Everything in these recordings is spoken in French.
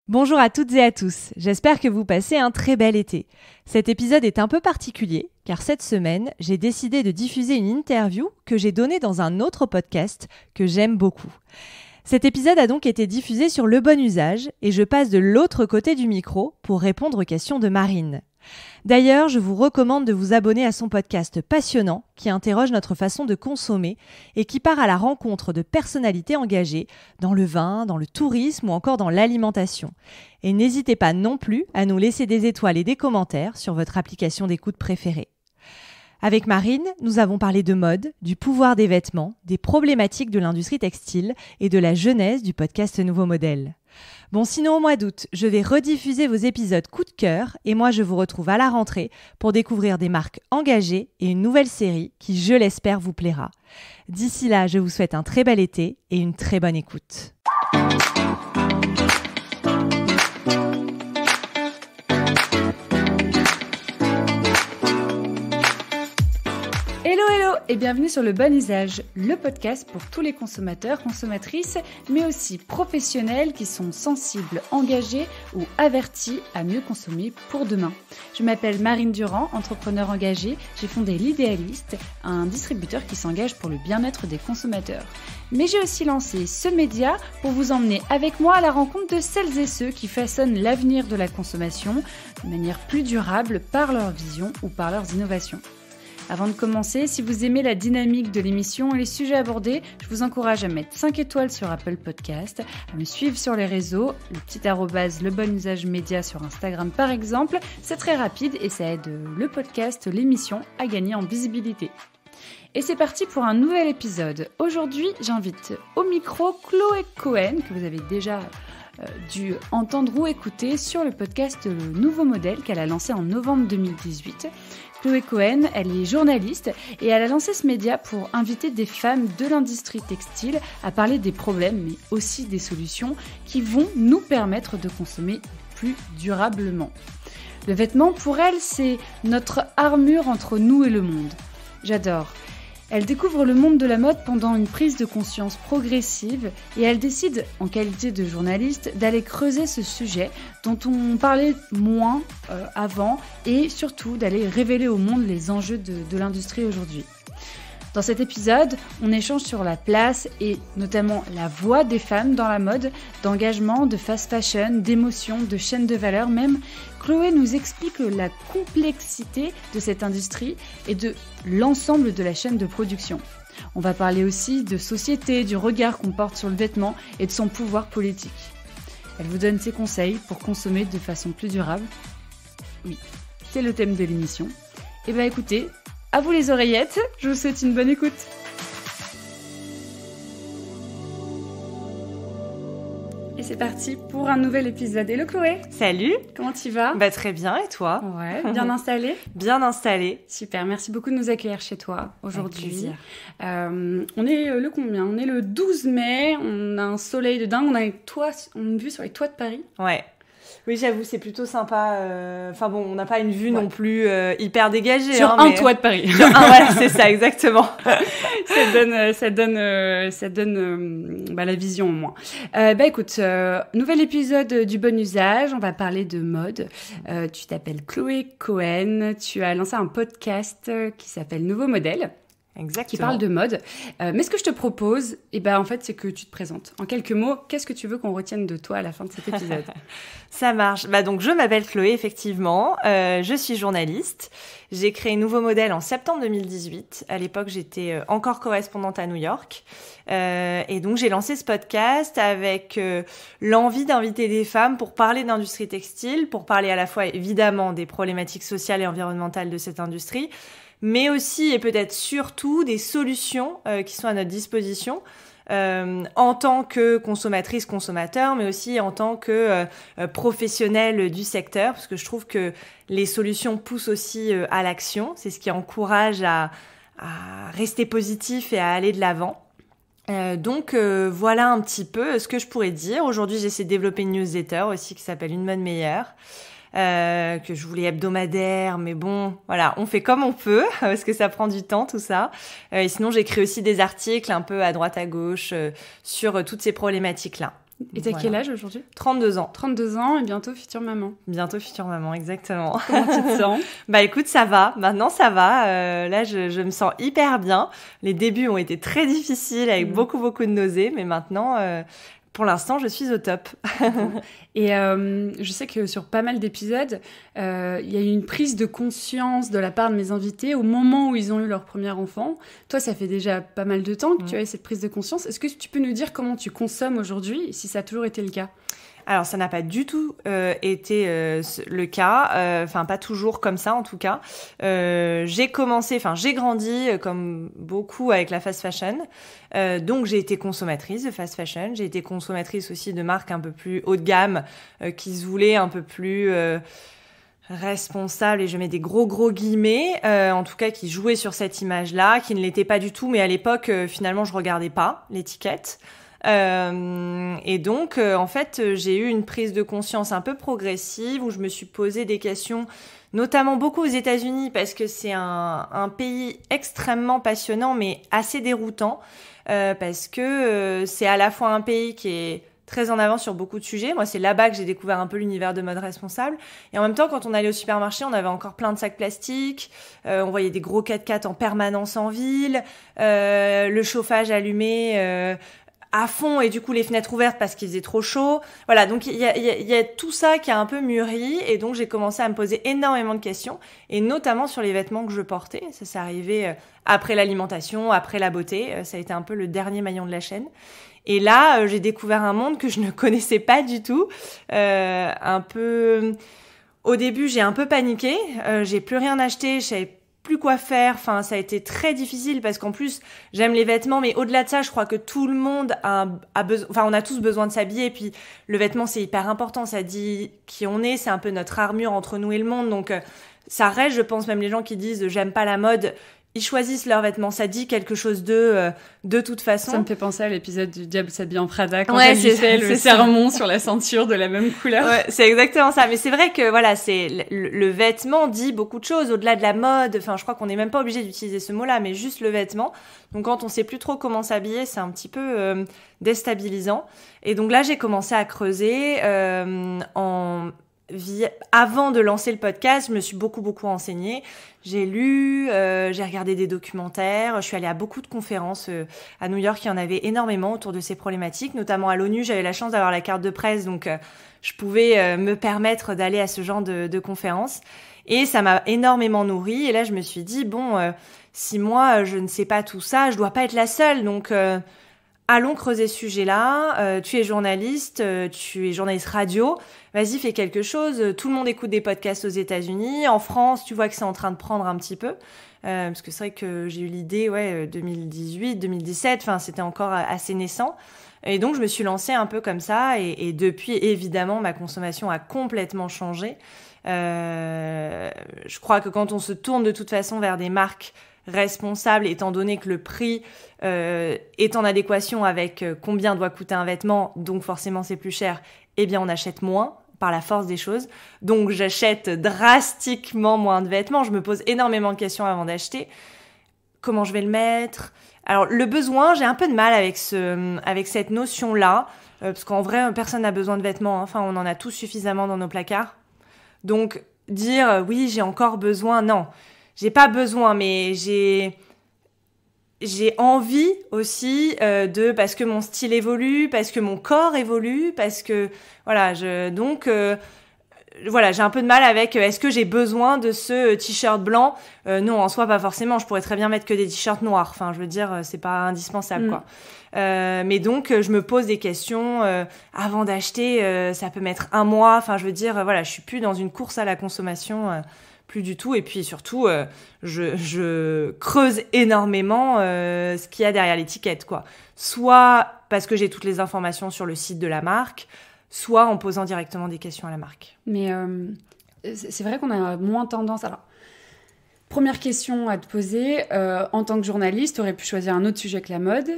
Bonjour à toutes et à tous, j'espère que vous passez un très bel été. Cet épisode est un peu particulier, car cette semaine, j'ai décidé de diffuser une interview que j'ai donnée dans un autre podcast que j'aime beaucoup. Cet épisode a donc été diffusé sur Le Bon Usage, et je passe de l'autre côté du micro pour répondre aux questions de Marine. D'ailleurs, je vous recommande de vous abonner à son podcast passionnant qui interroge notre façon de consommer et qui part à la rencontre de personnalités engagées dans le vin, dans le tourisme ou encore dans l'alimentation. Et n'hésitez pas non plus à nous laisser des étoiles et des commentaires sur votre application d'écoute préférée. Avec Marine, nous avons parlé de mode, du pouvoir des vêtements, des problématiques de l'industrie textile et de la genèse du podcast Nouveau Modèle. Bon, sinon au mois d'août, je vais rediffuser vos épisodes coup de cœur et moi je vous retrouve à la rentrée pour découvrir des marques engagées et une nouvelle série qui, je l'espère, vous plaira. D'ici là, je vous souhaite un très bel été et une très bonne écoute. Hello et bienvenue sur Le Bon Usage, le podcast pour tous les consommateurs, consommatrices, mais aussi professionnels qui sont sensibles, engagés ou avertis à mieux consommer pour demain. Je m'appelle Marine Durand, entrepreneur engagée. J'ai fondé l'Idéaliste, un distributeur qui s'engage pour le bien-être des consommateurs. Mais j'ai aussi lancé ce média pour vous emmener avec moi à la rencontre de celles et ceux qui façonnent l'avenir de la consommation de manière plus durable par leur vision ou par leurs innovations. Avant de commencer, si vous aimez la dynamique de l'émission et les sujets abordés, je vous encourage à mettre 5 étoiles sur Apple Podcast, à me suivre sur les réseaux, le petit arrobase Le Bon Usage Média sur Instagram par exemple. C'est très rapide et ça aide le podcast, l'émission, à gagner en visibilité. Et c'est parti pour un nouvel épisode. Aujourd'hui, j'invite au micro Chloé Cohen, que vous avez déjà dû entendre ou écouter sur le podcast Le Nouveau Modèle qu'elle a lancé en novembre 2018. Chloé Cohen, elle est journaliste et elle a lancé ce média pour inviter des femmes de l'industrie textile à parler des problèmes mais aussi des solutions qui vont nous permettre de consommer plus durablement. Le vêtement, pour elle, c'est notre armure entre nous et le monde. J'adore. Elle découvre le monde de la mode pendant une prise de conscience progressive et elle décide, en qualité de journaliste, d'aller creuser ce sujet dont on parlait moins avant et surtout d'aller révéler au monde les enjeux de l'industrie aujourd'hui. Dans cet épisode, on échange sur la place et notamment la voix des femmes dans la mode, d'engagement, de fast fashion, d'émotion, de chaîne de valeur même. Chloé nous explique la complexité de cette industrie et de l'ensemble de la chaîne de production. On va parler aussi de société, du regard qu'on porte sur le vêtement et de son pouvoir politique. Elle vous donne ses conseils pour consommer de façon plus durable. Oui, c'est le thème de l'émission. Et bien écoutez, à vous les oreillettes, je vous souhaite une bonne écoute. Et c'est parti pour un nouvel épisode. Hello Chloé. Salut. Comment tu vas ? Très bien, et toi ? Ouais, bien installée ? Bien installée. Super, merci beaucoup de nous accueillir chez toi aujourd'hui. Avec plaisir. On est le combien ? On est le 12 mai, on a un soleil de dingue, on a une vue sur les toits de Paris. Ouais. Oui, j'avoue, c'est plutôt sympa. Enfin bon, on n'a pas une vue non plus hyper dégagée. Sur un toit de Paris. Voilà, c'est ça, exactement. ça donne la vision au moins. Écoute, nouvel épisode du Bon Usage. On va parler de mode. Tu t'appelles Chloé Cohen. Tu as lancé un podcast qui s'appelle Nouveau Modèle. Exactement. Qui parle de mode. Mais ce que je te propose, en fait, c'est que tu te présentes. En quelques mots, qu'est-ce que tu veux qu'on retienne de toi à la fin de cet épisode ? Ça marche. Donc, je m'appelle Chloé, effectivement. Je suis journaliste. J'ai créé Nouveau Modèle en septembre 2018. À l'époque, j'étais encore correspondante à New York. Et donc, j'ai lancé ce podcast avec l'envie d'inviter des femmes pour parler d'industrie textile, pour parler à la fois, évidemment, des problématiques sociales et environnementales de cette industrie, mais aussi et peut-être surtout des solutions qui sont à notre disposition en tant que consommatrice, consommateur, mais aussi en tant que professionnel du secteur, parce que je trouve que les solutions poussent aussi à l'action. C'est ce qui encourage à rester positif et à aller de l'avant. Donc voilà un petit peu ce que je pourrais dire. Aujourd'hui, j'essaie de développer une newsletter aussi qui s'appelle Une mode meilleure. Que je voulais hebdomadaire, mais bon, voilà, on fait comme on peut, parce que ça prend du temps, tout ça. Et sinon, j'écris aussi des articles un peu à droite à gauche sur toutes ces problématiques-là. Et t'as quel âge aujourd'hui ? 32 ans. 32 ans et bientôt future maman. Bientôt future maman, exactement. Comment tu te sens ? Bah écoute, ça va. Maintenant, ça va. Là, je me sens hyper bien. Les débuts ont été très difficiles avec beaucoup de nausées. Mais maintenant, pour l'instant, je suis au top. Et je sais que sur pas mal d'épisodes, il y a eu une prise de conscience de la part de mes invités au moment où ils ont eu leur premier enfant. Toi, ça fait déjà pas mal de temps que tu as eu cette prise de conscience. Est-ce que tu peux nous dire comment tu consommes aujourd'hui, et si ça a toujours été le cas ? Alors, ça n'a pas du tout été le cas, enfin pas toujours comme ça en tout cas. J'ai grandi comme beaucoup avec la fast fashion, donc j'ai été consommatrice de fast fashion, j'ai été consommatrice aussi de marques un peu plus haut de gamme qui se voulaient un peu plus responsables, et je mets des gros guillemets, en tout cas qui jouaient sur cette image-là, qui ne l'était pas du tout, mais à l'époque finalement je regardais pas l'étiquette. Et donc, en fait, j'ai eu une prise de conscience un peu progressive où je me suis posé des questions, notamment beaucoup aux États-Unis, parce que c'est un pays extrêmement passionnant, mais assez déroutant, parce que c'est à la fois un pays qui est très en avance sur beaucoup de sujets. Moi, c'est là-bas que j'ai découvert un peu l'univers de mode responsable. Et en même temps, quand on allait au supermarché, on avait encore plein de sacs plastiques. On voyait des gros 4x4 en permanence en ville, le chauffage allumé à fond et du coup les fenêtres ouvertes parce qu'il faisait trop chaud. Voilà, donc il y a tout ça qui a un peu mûri, et donc j'ai commencé à me poser énormément de questions, et notamment sur les vêtements que je portais. Ça s'est arrivé après l'alimentation, après la beauté. Ça a été un peu le dernier maillon de la chaîne. Et là, j'ai découvert un monde que je ne connaissais pas du tout. Un peu... Au début, j'ai un peu paniqué. J'ai plus rien acheté. Je savais plus quoi faire. Enfin, ça a été très difficile parce qu'en plus, j'aime les vêtements, mais au-delà de ça, je crois que tout le monde a besoin, enfin, on a tous besoin de s'habiller, et puis le vêtement, c'est hyper important. Ça dit qui on est, c'est un peu notre armure entre nous et le monde. Donc, ça reste, je pense, même les gens qui disent j'aime pas la mode, ils choisissent leurs vêtements, ça dit quelque chose d'eux, de toute façon. Ça me fait penser à l'épisode du Diable s'habille en Prada, quand elle lui fait le sermon sur la ceinture de la même couleur. Ouais, c'est exactement ça. Mais c'est vrai que voilà, c'est le vêtement dit beaucoup de choses au-delà de la mode. Enfin, je crois qu'on n'est même pas obligé d'utiliser ce mot-là, mais juste le vêtement. Donc quand on sait plus trop comment s'habiller, c'est un petit peu déstabilisant. Et donc là, j'ai commencé à creuser avant de lancer le podcast. Je me suis beaucoup renseignée. J'ai lu, j'ai regardé des documentaires, je suis allée à beaucoup de conférences à New York. Il y en avait énormément autour de ces problématiques, notamment à l'ONU. J'avais la chance d'avoir la carte de presse, donc je pouvais me permettre d'aller à ce genre de conférences. Et ça m'a énormément nourrie. Et là, je me suis dit, bon, si moi, je ne sais pas tout ça, je dois pas être la seule. Donc, allons creuser ce sujet-là. Tu es journaliste radio. Vas-y, fais quelque chose. Tout le monde écoute des podcasts aux États-Unis. En France, tu vois que c'est en train de prendre un petit peu. Parce que c'est vrai que j'ai eu l'idée, 2018, 2017. Enfin, c'était encore assez naissant. Et donc, je me suis lancée un peu comme ça. Et depuis, évidemment, ma consommation a complètement changé. Je crois que quand on se tourne de toute façon vers des marques responsables, étant donné que le prix est en adéquation avec combien doit coûter un vêtement, donc forcément c'est plus cher, eh bien on achète moins par la force des choses. Donc j'achète drastiquement moins de vêtements. Je me pose énormément de questions avant d'acheter. Comment je vais le mettre ? Alors le besoin, j'ai un peu de mal avec cette notion-là, parce qu'en vrai, personne n'a besoin de vêtements. Enfin, on en a tous suffisamment dans nos placards. Donc dire oui, j'ai encore besoin, non. J'ai pas besoin, mais j'ai envie aussi parce que mon style évolue, parce que mon corps évolue, parce que voilà, j'ai un peu de mal avec est-ce que j'ai besoin de ce t-shirt blanc ? Non, en soi pas forcément, je pourrais très bien mettre que des t-shirts noirs. Enfin, je veux dire, c'est pas indispensable quoi. Mais donc je me pose des questions avant d'acheter, ça peut mettre un mois, enfin je veux dire voilà, je suis plus dans une course à la consommation plus du tout. Et puis surtout, je creuse énormément ce qu'il y a derrière l'étiquette, quoi. Soit parce que j'ai toutes les informations sur le site de la marque, soit en posant directement des questions à la marque. Mais c'est vrai qu'on a moins tendance... Alors, première question à te poser, en tant que journaliste, tu aurais pu choisir un autre sujet que la mode,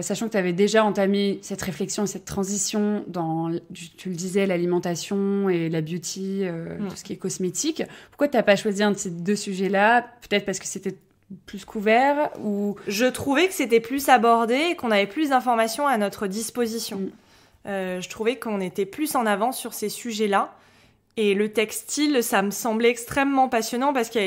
sachant que tu avais déjà entamé cette réflexion et cette transition dans, tu le disais, l'alimentation et la beauty, tout ce qui est cosmétique. Pourquoi tu n'as pas choisi un de ces deux sujets-là ? Peut-être parce que c'était plus couvert ou... Je trouvais que c'était plus abordé et qu'on avait plus d'informations à notre disposition. je trouvais qu'on était plus en avant sur ces sujets-là. Et le textile, ça me semblait extrêmement passionnant parce qu'il y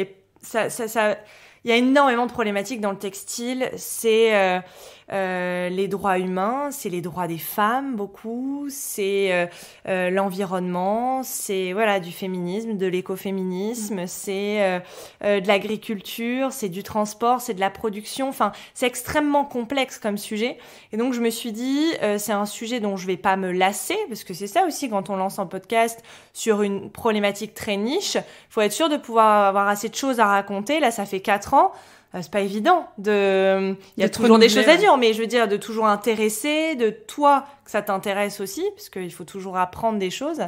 avait il y a énormément de problématiques dans le textile. C'est les droits humains, c'est les droits des femmes beaucoup, c'est l'environnement, c'est du féminisme, de l'écoféminisme, c'est de l'agriculture, c'est du transport, c'est de la production. Enfin, c'est extrêmement complexe comme sujet. Et donc je me suis dit, c'est un sujet dont je vais pas me lasser, parce que c'est ça aussi quand on lance un podcast sur une problématique très niche. Faut être sûr de pouvoir avoir assez de choses à raconter. Là, ça fait 4 ans. C'est pas évident il y a toujours des choses à dire, mais je veux dire, de toujours intéresser, de toi, que ça t'intéresse aussi, parce qu'il faut toujours apprendre des choses.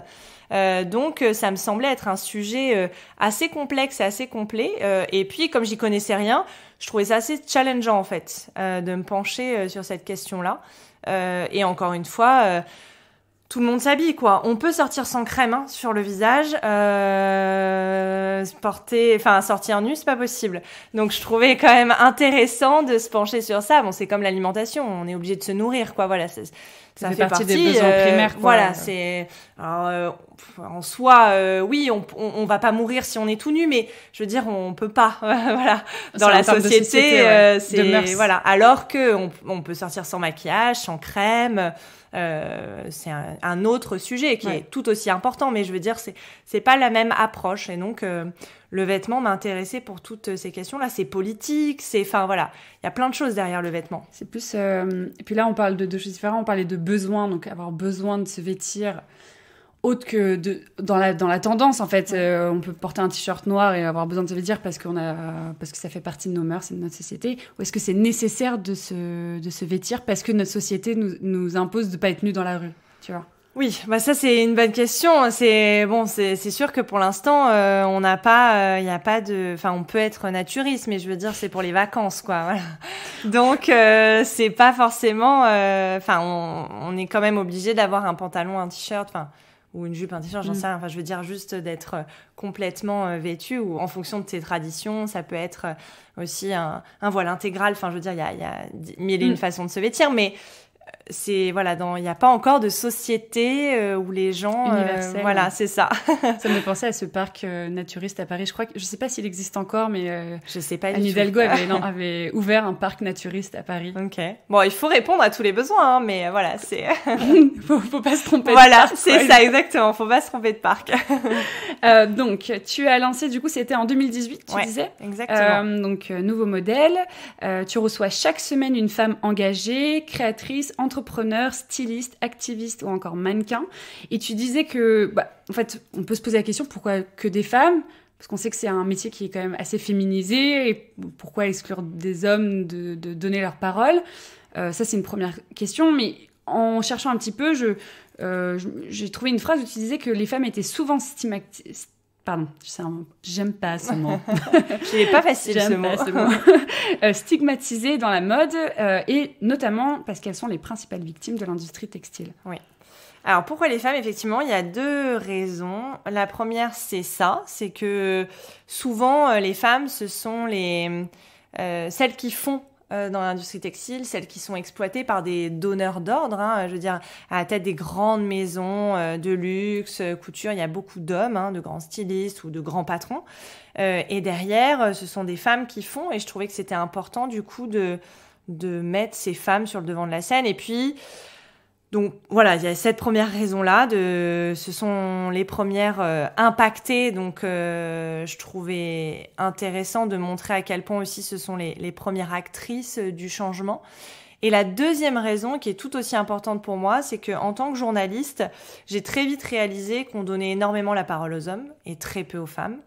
Donc, ça me semblait être un sujet assez complexe et assez complet. Et puis, comme j'y connaissais rien, je trouvais ça assez challengeant, en fait, de me pencher sur cette question-là. Et encore une fois, tout le monde s'habille, quoi. On peut sortir sans crème sur le visage, sortir nu, c'est pas possible. Donc je trouvais quand même intéressant de se pencher sur ça. Bon, c'est comme l'alimentation, on est obligé de se nourrir, quoi. Voilà, ça fait partie des besoins primaires, quoi. Voilà, c'est en soi, oui, on va pas mourir si on est tout nu, mais je veux dire, on peut pas. Voilà, dans la société, c'est voilà. Alors que on peut sortir sans maquillage, sans crème. C'est un autre sujet qui est tout aussi important, mais je veux dire, c'est pas la même approche. Et donc, le vêtement m'a intéressée pour toutes ces questions-là. C'est politique, il y a plein de choses derrière le vêtement. C'est plus... Et puis là, on parle de deux choses différentes. On parlait de besoin, donc avoir besoin de se vêtir autre que dans la tendance, en fait. On peut porter un t-shirt noir et avoir besoin de se vêtir parce que ça fait partie de nos mœurs et de notre société. Ou est-ce que c'est nécessaire de se vêtir parce que notre société nous impose de pas être nu dans la rue, tu vois? Oui, ça c'est une bonne question. C'est sûr que pour l'instant on n'a pas, il y a pas de, on peut être naturiste, mais je veux dire c'est pour les vacances, quoi. Voilà. Donc c'est pas forcément, on est quand même obligé d'avoir un pantalon, un t-shirt, ou une jupe, un t-shirt, j'en sais rien. Je veux dire juste d'être complètement vêtu, ou en fonction de tes traditions, ça peut être aussi un voile intégral. Je veux dire, il y a mille et une façons de se vêtir, mais il n'y a pas encore de société où les gens universel. Voilà, c'est ça. Ça me fait penser à ce parc naturiste à Paris. Je sais pas s'il existe encore, mais je sais pas. Anne Hidalgo avait ouvert un parc naturiste à Paris. Ok. Bon, il faut répondre à tous les besoins, mais voilà, c'est. faut pas se tromper. Voilà, de parc, c'est ça exactement. Faut pas se tromper de parc. Donc, tu as lancé, du coup, c'était en 2018, tu disais. Exactement. Donc, nouveau modèle. Tu reçois chaque semaine une femme engagée, créatrice, entrepreneur, styliste, activiste ou encore mannequin. Et tu disais que, en fait, on peut se poser la question, pourquoi que des femmes ? Parce qu'on sait que c'est un métier qui est quand même assez féminisé. Et pourquoi exclure des hommes de donner leur parole ? Ça, c'est une première question. Mais en cherchant un petit peu, j'ai trouvé une phrase où tu disais que les femmes étaient souvent stigmatisées. Pardon, j'aime pas ce mot. C'est pas facile ce mot. Stigmatisées dans la mode et notamment parce qu'elles sont les principales victimes de l'industrie textile. Oui. Alors pourquoi les femmes ? Effectivement, il y a 2 raisons. La première, c'est que souvent les femmes, ce sont celles qui font dans l'industrie textile, celles qui sont exploitées par des donneurs d'ordre, je veux dire, à la tête des grandes maisons de luxe, couture, il y a beaucoup d'hommes, de grands stylistes ou de grands patrons. Et derrière, ce sont des femmes qui font, et je trouvais que c'était important du coup de mettre ces femmes sur le devant de la scène. Et puis, donc voilà, il y a cette première raison-là, ce sont les premières impactées, donc je trouvais intéressant de montrer à quel point aussi ce sont les premières actrices du changement. Et la deuxième raison, qui est tout aussi importante pour moi, c'est qu'en tant que journaliste, j'ai très vite réalisé qu'on donnait énormément la parole aux hommes et très peu aux femmes.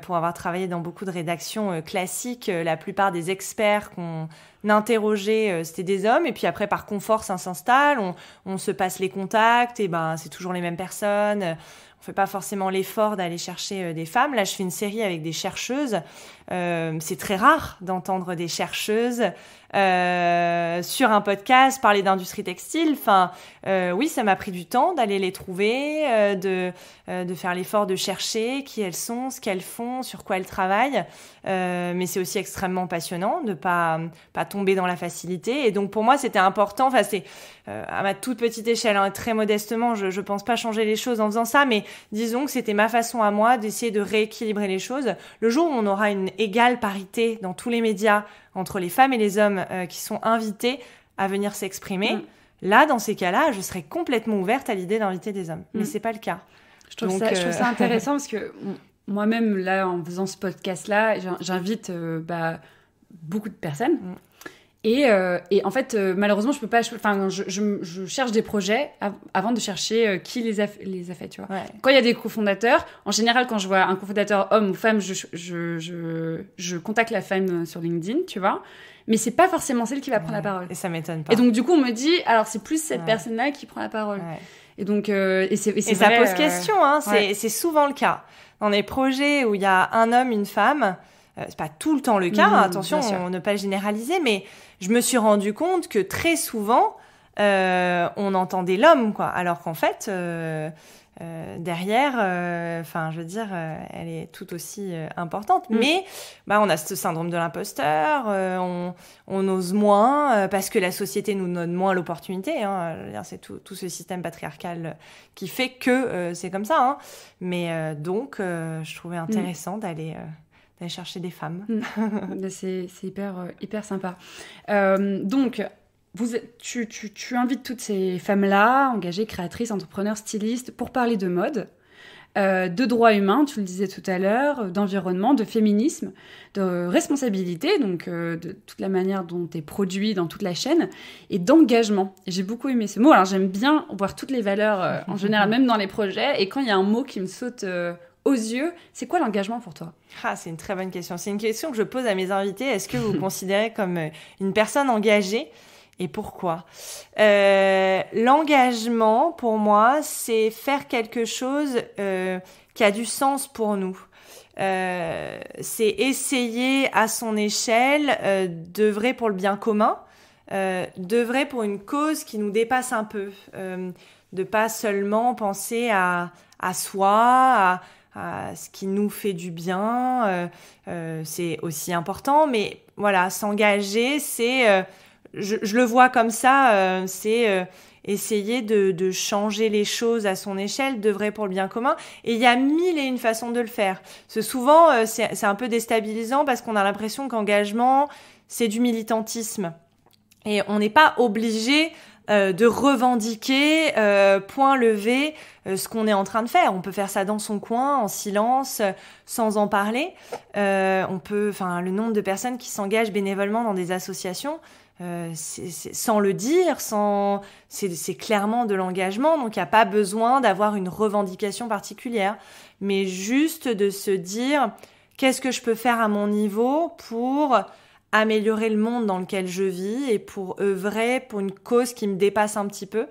Pour avoir travaillé dans beaucoup de rédactions classiques, la plupart des experts qu'on interrogeait, c'était des hommes. Et puis après, par confort, ça s'installe, on se passe les contacts, et c'est toujours les mêmes personnes. On fait pas forcément l'effort d'aller chercher des femmes. Là, je fais une série avec des chercheuses. C'est très rare d'entendre des chercheuses sur un podcast parler d'industrie textile. Oui, ça m'a pris du temps d'aller les trouver, de faire l'effort de chercher qui elles sont, ce qu'elles font, sur quoi elles travaillent. Mais c'est aussi extrêmement passionnant de pas tomber dans la facilité. Et donc pour moi, c'était important. Enfin, c'est à ma toute petite échelle, hein, très modestement, je pense pas changer les choses en faisant ça, mais disons que c'était ma façon à moi d'essayer de rééquilibrer les choses. Le jour où on aura une égale parité dans tous les médias entre les femmes et les hommes qui sont invités à venir s'exprimer, là, dans ces cas-là, je serais complètement ouverte à l'idée d'inviter des hommes. Mais c'est pas le cas. Je trouve ça intéressant parce que moi-même, là, en faisant ce podcast-là, j'invite beaucoup de personnes. Et en fait, malheureusement, je peux pas. Je cherche des projets avant de chercher qui les a fait, tu vois. Ouais. Quand il y a des cofondateurs, en général, quand je vois un cofondateur homme ou femme, je contacte la femme sur LinkedIn, tu vois. Mais c'est pas forcément celle qui va prendre la parole. Et ça m'étonne pas. Et donc, du coup, on me dit, alors c'est plus cette personne-là qui prend la parole. Ouais. Et donc, et ça pose question, hein. C'est souvent le cas. Dans les projets où il y a un homme, une femme, c'est pas tout le temps le cas, attention, ne pas le généraliser, mais je me suis rendu compte que très souvent, on entendait l'homme, quoi, alors qu'en fait, derrière, je veux dire, elle est tout aussi importante. Mais on a ce syndrome de l'imposteur, on ose moins parce que la société nous donne moins l'opportunité. Hein, je veux dire, c'est tout ce système patriarcal qui fait que c'est comme ça. Hein. Mais donc, je trouvais intéressant d'aller chercher des femmes. C'est hyper sympa. Donc, tu invites toutes ces femmes-là, engagées, créatrices, entrepreneurs, stylistes, pour parler de mode, de droits humains, tu le disais tout à l'heure, d'environnement, de féminisme, de responsabilité, donc de toute la manière dont tu es produit dans toute la chaîne, et d'engagement. Et j'ai beaucoup aimé ce mot. Alors, j'aime bien voir toutes les valeurs, en général, même dans les projets, et quand il y a un mot qui me saute aux yeux, c'est quoi l'engagement pour toi ? C'est une très bonne question. C'est une question que je pose à mes invités. Est-ce que vous vous considérez comme une personne engagée ? Et pourquoi ? L'engagement, pour moi, c'est faire quelque chose qui a du sens pour nous. C'est essayer à son échelle d'œuvrer pour le bien commun, d'œuvrer pour une cause qui nous dépasse un peu, de pas seulement penser à soi, à ce qui nous fait du bien, c'est aussi important, mais voilà, s'engager, c'est... Je le vois comme ça, c'est essayer de changer les choses à son échelle, d'œuvrer pour le bien commun. Et il y a 1001 façons de le faire. Souvent, c'est un peu déstabilisant parce qu'on a l'impression qu'engagement, c'est du militantisme. Et on n'est pas obligé de revendiquer, point levé, ce qu'on est en train de faire. On peut faire ça dans son coin, en silence, sans en parler. Le nombre de personnes qui s'engagent bénévolement dans des associations, sans le dire, c'est clairement de l'engagement, donc il n'y a pas besoin d'avoir une revendication particulière, mais juste de se dire qu'est-ce que je peux faire à mon niveau pour améliorer le monde dans lequel je vis et pour œuvrer pour une cause qui me dépasse un petit peu.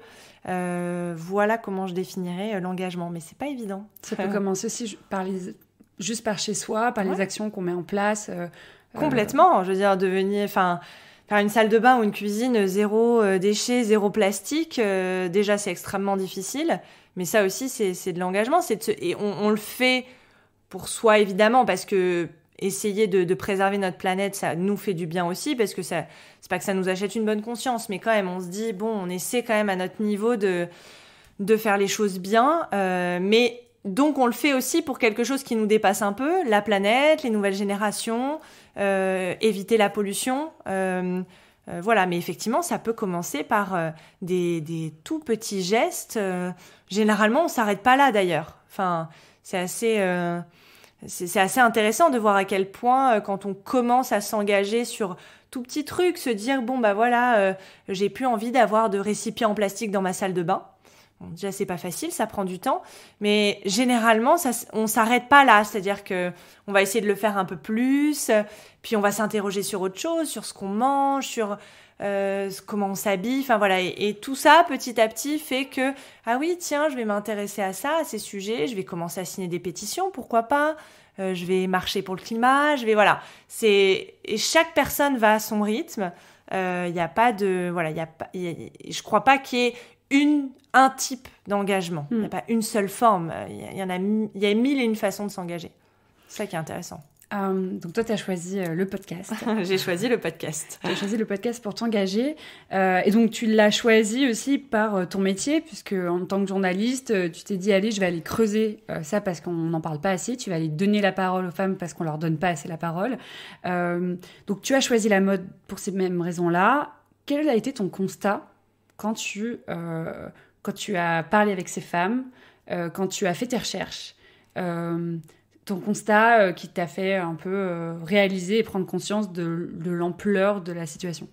Voilà comment je définirais l'engagement, mais c'est pas évident. Ça peut commencer aussi juste par chez soi, par les actions qu'on met en place. Complètement, je veux dire, faire une salle de bain ou une cuisine, zéro déchet, zéro plastique, déjà c'est extrêmement difficile, mais ça aussi c'est de l'engagement. Et on le fait pour soi évidemment, parce que essayer de préserver notre planète, ça nous fait du bien aussi, parce que c'est pas que ça nous achète une bonne conscience, mais quand même on se dit on essaie quand même à notre niveau de faire les choses bien, mais donc on le fait aussi pour quelque chose qui nous dépasse un peu, la planète, les nouvelles générations, éviter la pollution, voilà. Mais effectivement, ça peut commencer par des tout petits gestes. Généralement, on s'arrête pas là d'ailleurs. Enfin, c'est assez intéressant de voir à quel point, quand on commence à s'engager sur tout petit truc, se dire j'ai plus envie d'avoir de récipients en plastique dans ma salle de bain. Bon, déjà, c'est pas facile, ça prend du temps, mais généralement, on s'arrête pas là, c'est-à-dire que on va essayer de le faire un peu plus, puis on va s'interroger sur autre chose, sur ce qu'on mange, sur comment on s'habille, enfin voilà, et tout ça, petit à petit, fait que oui, tiens, je vais m'intéresser à ça, à ces sujets, je vais commencer à signer des pétitions, pourquoi pas, je vais marcher pour le climat, et chaque personne va à son rythme. Je crois pas qu'il y ait un type d'engagement. Il n'y a pas une seule forme. Il y a 1001 façons de s'engager. C'est ça qui est intéressant. Donc toi, tu as choisi le podcast. J'ai choisi le podcast. Tu as choisi le podcast pour t'engager. Et donc, tu l'as choisi aussi par ton métier, puisque en tant que journaliste, tu t'es dit, allez, je vais aller creuser ça parce qu'on n'en parle pas assez. Tu vas aller donner la parole aux femmes parce qu'on leur donne pas assez la parole. Donc, tu as choisi la mode pour ces mêmes raisons-là. Quel a été ton constat quand tu as parlé avec ces femmes, quand tu as fait tes recherches ton constat qui t'a fait un peu réaliser et prendre conscience de l'ampleur de la situation?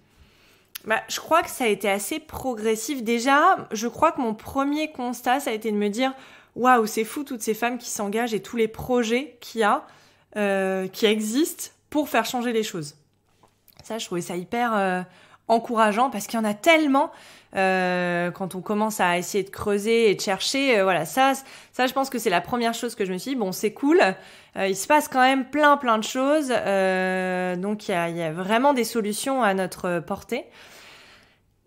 Je crois que ça a été assez progressif. Déjà, je crois que mon premier constat, ça a été de me dire « Waouh, c'est fou toutes ces femmes qui s'engagent et tous les projets qu'il y a, qui existent pour faire changer les choses. » Ça, je trouvais ça hyper encourageant parce qu'il y en a tellement quand on commence à essayer de creuser et de chercher. Voilà, ça, je pense que c'est la première chose que je me suis dit. Bon, c'est cool. Il se passe quand même plein de choses. Donc, il y a vraiment des solutions à notre portée.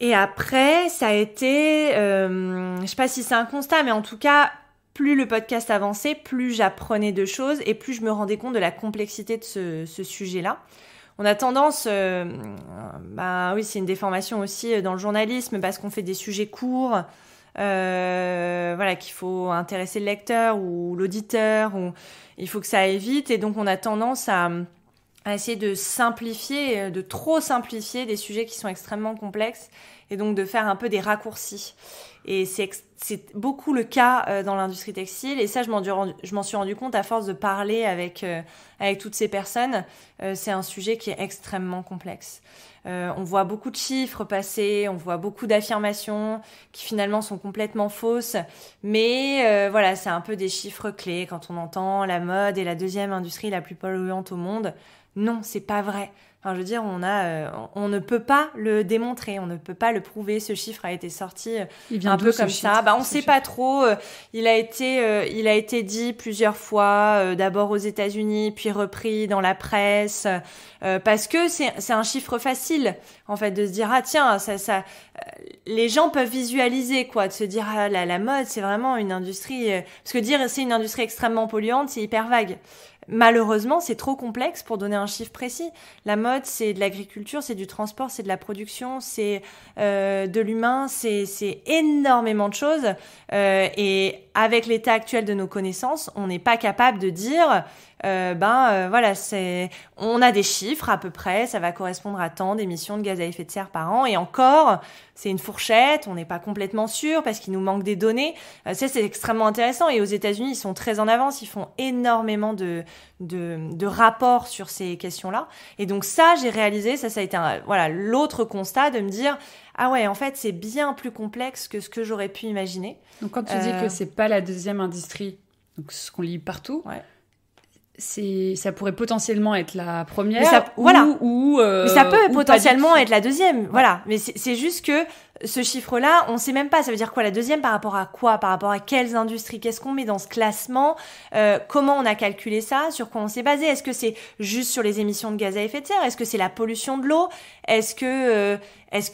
Et après, ça a été, je sais pas si c'est un constat, mais en tout cas, plus le podcast avançait, plus j'apprenais de choses et plus je me rendais compte de la complexité de ce sujet-là. On a tendance, oui, c'est une déformation aussi dans le journalisme parce qu'on fait des sujets courts, qu'il faut intéresser le lecteur ou l'auditeur, ou il faut que ça aille vite, et donc on a tendance à essayer de simplifier, de trop simplifier des sujets qui sont extrêmement complexes, et donc de faire un peu des raccourcis. Et c'est beaucoup le cas dans l'industrie textile. Et ça, je m'en suis rendu compte à force de parler avec toutes ces personnes. C'est un sujet qui est extrêmement complexe. On voit beaucoup de chiffres passer, on voit beaucoup d'affirmations qui finalement sont complètement fausses. Mais c'est un peu des chiffres clés quand on entend la mode est la deuxième industrie la plus polluante au monde. Non, c'est pas vrai. Enfin, je veux dire, on ne peut pas le démontrer, on ne peut pas le prouver. Ce chiffre a été sorti un peu comme ça. On ne sait pas trop. Il a été dit plusieurs fois, d'abord aux États-Unis, puis repris dans la presse, parce que c'est un chiffre facile, en fait, de se dire tiens, ça, les gens peuvent visualiser quoi, de se dire la mode, c'est vraiment une industrie. Parce que dire c'est une industrie extrêmement polluante, c'est hyper vague. Malheureusement, c'est trop complexe pour donner un chiffre précis. La mode, c'est de l'agriculture, c'est du transport, c'est de la production, c'est de l'humain, c'est énormément de choses. Et avec l'état actuel de nos connaissances, on n'est pas capable de dire on a des chiffres à peu près, ça va correspondre à tant d'émissions de gaz à effet de serre par an, et encore, c'est une fourchette, on n'est pas complètement sûr parce qu'il nous manque des données. Ça, c'est extrêmement intéressant, et aux États-Unis, ils sont très en avance, ils font énormément de rapports sur ces questions-là. Et donc ça, j'ai réalisé, ça a été l'autre constat de me dire ah ouais, en fait, c'est bien plus complexe que ce que j'aurais pu imaginer. Donc quand tu dis que c'est pas la deuxième industrie, donc ce qu'on lit partout, ouais. Ça pourrait potentiellement être la première, mais ça peut potentiellement être la deuxième, ouais. Voilà. Mais c'est juste que ce chiffre-là, on sait même pas. Ça veut dire quoi la deuxième par rapport à quoi? Par rapport à quelles industries? Qu'est-ce qu'on met dans ce classement? Comment on a calculé ça? Sur quoi on s'est basé? Est-ce que c'est juste sur les émissions de gaz à effet de serre? Est-ce que c'est la pollution de l'eau? Est-ce que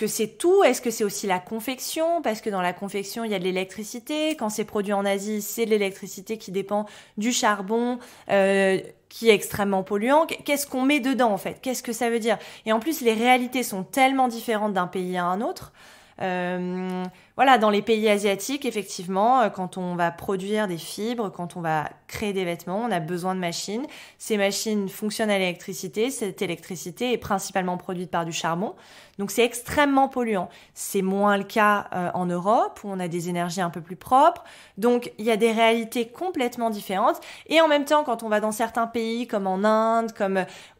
c'est tout? Est-ce que c'est aussi la confection? Parce que dans la confection, il y a de l'électricité. Quand c'est produit en Asie, c'est de l'électricité qui dépend du charbon, qui est extrêmement polluant. Qu'est-ce qu'on met dedans, en fait? Qu'est-ce que ça veut dire? Et en plus, les réalités sont tellement différentes d'un pays à un autre. Dans les pays asiatiques, effectivement, quand on va produire des fibres, quand on va créer des vêtements, on a besoin de machines. Ces machines fonctionnent à l'électricité. Cette électricité est principalement produite par du charbon. Donc, c'est extrêmement polluant. C'est moins le cas en Europe, où on a des énergies un peu plus propres. Donc, il y a des réalités complètement différentes. Et en même temps, quand on va dans certains pays, comme en Inde,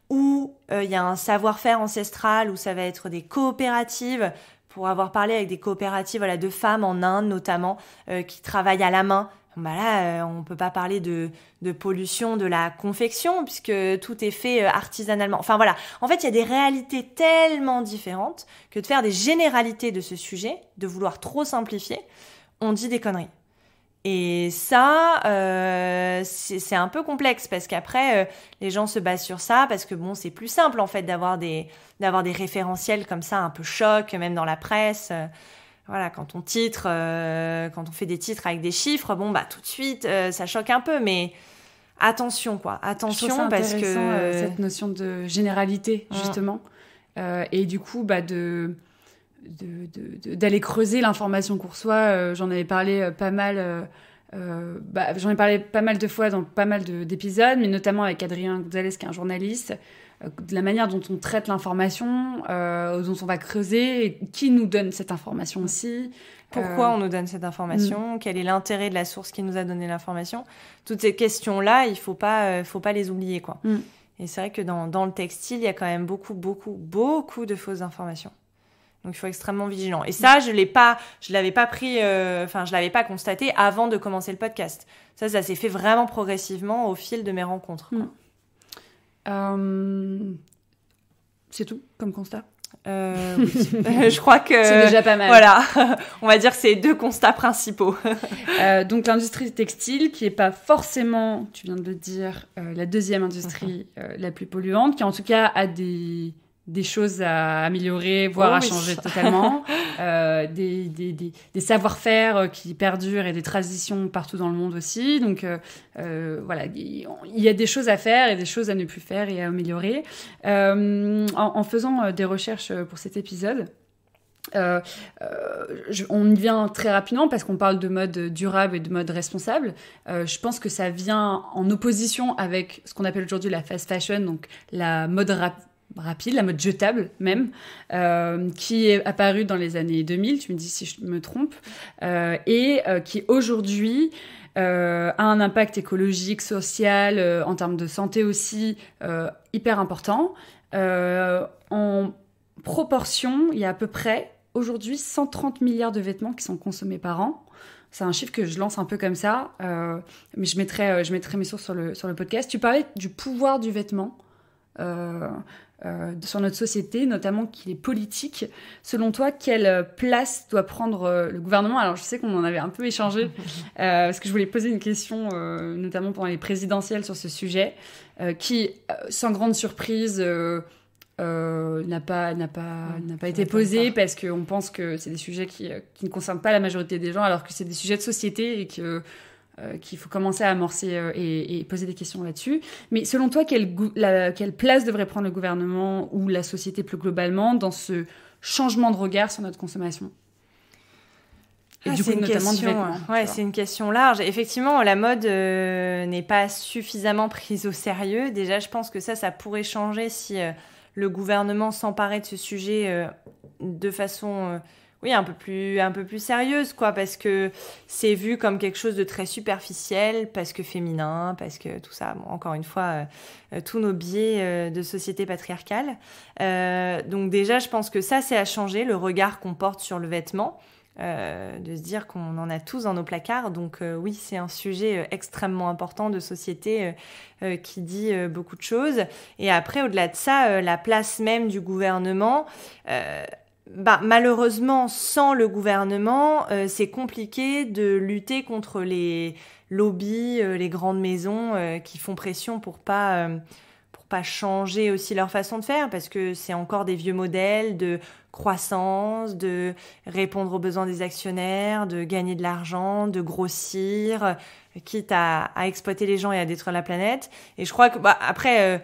où il y a un savoir-faire ancestral, où ça va être des coopératives, pour avoir parlé avec des coopératives de femmes en Inde notamment, qui travaillent à la main. Là, on peut pas parler de pollution de la confection puisque tout est fait artisanalement. Enfin voilà, en fait, il y a des réalités tellement différentes que de faire des généralités de ce sujet, de vouloir trop simplifier, on dit des conneries. Et ça, c'est un peu complexe parce qu'après, les gens se basent sur ça parce que c'est plus simple en fait d'avoir des référentiels comme ça un peu choc, même dans la presse. Quand on fait des titres avec des chiffres, tout de suite, ça choque un peu. Mais attention quoi, Je trouve attention ça parce intéressant, que cette notion de généralité justement, et du coup d'aller creuser l'information qu'on reçoit. J'en ai parlé pas mal. J'en ai parlé pas mal de fois dans pas mal d'épisodes, mais notamment avec Adrien Gonzalez, qui est un journaliste, de la manière dont on traite l'information, dont on va creuser, et qui nous donne cette information aussi. Pourquoi on nous donne cette information, quel est l'intérêt de la source qui nous a donné l'information. Toutes ces questions-là, il faut pas les oublier, quoi. Et c'est vrai que dans le textile, il y a quand même beaucoup de fausses informations. Donc il faut être extrêmement vigilant. Et ça, je l'avais pas constaté avant de commencer le podcast. Ça s'est fait vraiment progressivement au fil de mes rencontres. C'est tout comme constat. Oui. Je crois que c'est déjà pas mal. Voilà, on va dire que c'est les 2 constats principaux. Donc l'industrie textile, qui est pas forcément, tu viens de le dire, la deuxième industrie la plus polluante, qui en tout cas a des choses à améliorer, voire à changer totalement, des savoir-faire qui perdurent et des transitions partout dans le monde aussi. Donc voilà, il y a des choses à faire et des choses à ne plus faire et à améliorer. En faisant des recherches pour cet épisode, on y vient très rapidement parce qu'on parle de mode durable et de mode responsable. Je pense que ça vient en opposition avec ce qu'on appelle aujourd'hui la fast fashion, donc la mode rapide, la mode jetable même, qui est apparue dans les années 2000, tu me dis si je me trompe, et qui aujourd'hui a un impact écologique, social, en termes de santé aussi, hyper important. En proportion, il y a à peu près aujourd'hui 130 milliards de vêtements qui sont consommés par an. C'est un chiffre que je lance un peu comme ça, mais je mettrai mes sources sur le podcast. Tu parlais du pouvoir du vêtement sur notre société, notamment qu'il est politique. Selon toi, quelle place doit prendre le gouvernement ? Alors, je sais qu'on en avait un peu échangé, parce que je voulais poser une question, notamment pendant les présidentielles, sur ce sujet, qui, sans grande surprise, n'a pas été posée, parce qu'on pense que c'est des sujets qui ne concernent pas la majorité des gens, alors que c'est des sujets de société et qu'il faut commencer à amorcer et poser des questions là-dessus. Mais selon toi, quelle place devrait prendre le gouvernement ou la société plus globalement dans ce changement de regard sur notre consommation ? Et du coup, notamment de vêtements. C'est une question large. Effectivement, la mode n'est pas suffisamment prise au sérieux. Déjà, je pense que ça pourrait changer si le gouvernement s'emparait de ce sujet de façon... un peu plus sérieuse, quoi, parce que c'est vu comme quelque chose de très superficiel, parce que féminin, parce que tout ça, encore une fois, tous nos biais de société patriarcale. Donc déjà, je pense que ça, c'est à changer, le regard qu'on porte sur le vêtement, de se dire qu'on en a tous dans nos placards. Donc oui, c'est un sujet extrêmement important de société qui dit beaucoup de choses. Et après, au-delà de ça, la place même du gouvernement... malheureusement, sans le gouvernement, c'est compliqué de lutter contre les lobbies, les grandes maisons qui font pression pour pas changer aussi leur façon de faire, parce que c'est encore des vieux modèles de croissance, de répondre aux besoins des actionnaires, de gagner de l'argent, de grossir, quitte à exploiter les gens et à détruire la planète. Et je crois que après...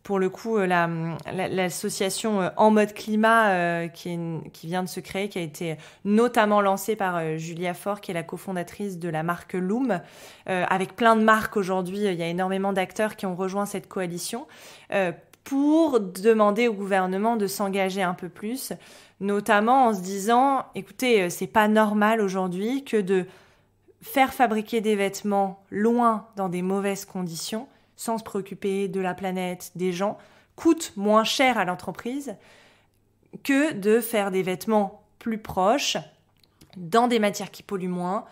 pour le coup, l'association En Mode Climat qui vient de se créer, qui a été notamment lancée par Julia Faure, qui est la cofondatrice de la marque Loom. Avec plein de marques aujourd'hui, il y a énormément d'acteurs qui ont rejoint cette coalition pour demander au gouvernement de s'engager un peu plus, notamment en se disant, écoutez, c'est pas normal aujourd'hui que de faire fabriquer des vêtements loin dans des mauvaises conditions, sans se préoccuper de la planète, des gens, coûte moins cher à l'entreprise que de faire des vêtements plus proches, dans des matières qui polluent moins,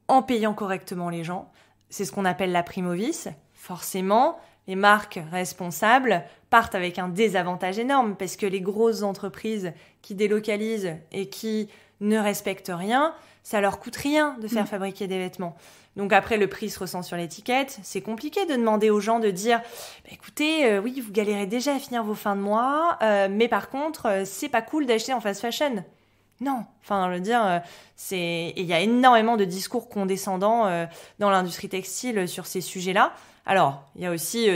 en payant correctement les gens. C'est ce qu'on appelle la prime au vice. Forcément, les marques responsables partent avec un désavantage énorme, parce que les grosses entreprises qui délocalisent et qui ne respectent rien, ça leur coûte rien de faire fabriquer des vêtements. Donc après, le prix se ressent sur l'étiquette. C'est compliqué de demander aux gens de dire écoutez, oui, vous galérez déjà à finir vos fins de mois, mais par contre, c'est pas cool d'acheter en fast fashion. Non, enfin, je veux dire, il y a énormément de discours condescendants dans l'industrie textile sur ces sujets-là. Alors, il y a aussi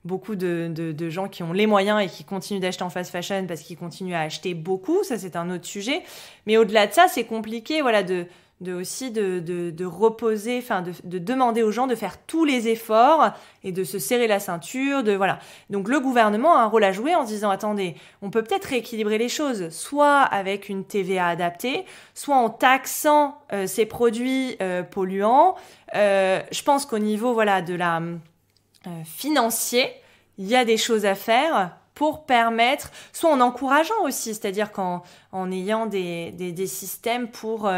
beaucoup de gens qui ont les moyens et qui continuent d'acheter en fast fashion parce qu'ils continuent à acheter beaucoup. Ça, c'est un autre sujet. Mais au-delà de ça, c'est compliqué, voilà, de reposer, enfin de demander aux gens de faire tous les efforts et de se serrer la ceinture, voilà. Donc le gouvernement a un rôle à jouer en se disant attendez, on peut peut-être rééquilibrer les choses, soit avec une TVA adaptée, soit en taxant ces produits polluants. Je pense qu'au niveau de la financier, il y a des choses à faire pour permettre, soit en encourageant aussi, c'est-à-dire en ayant des systèmes pour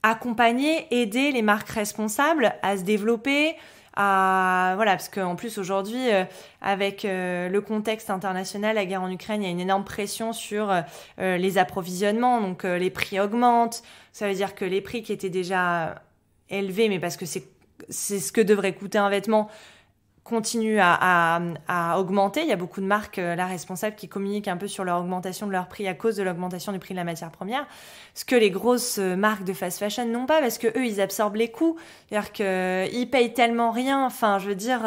accompagner, aider les marques responsables à se développer, parce qu'en plus aujourd'hui, avec le contexte international, la guerre en Ukraine, il y a une énorme pression sur les approvisionnements, donc les prix augmentent. Ça veut dire que les prix qui étaient déjà élevés, mais parce que c'est ce que devrait coûter un vêtement, continue à augmenter. Il y a beaucoup de marques là responsables qui communiquent un peu sur leur augmentation de leur prix à cause de l'augmentation du prix de la matière première. Ce que les grosses marques de fast fashion n'ont pas parce que eux ils absorbent les coûts. C'est-à-dire qu'ils payent tellement rien. Enfin, je veux dire,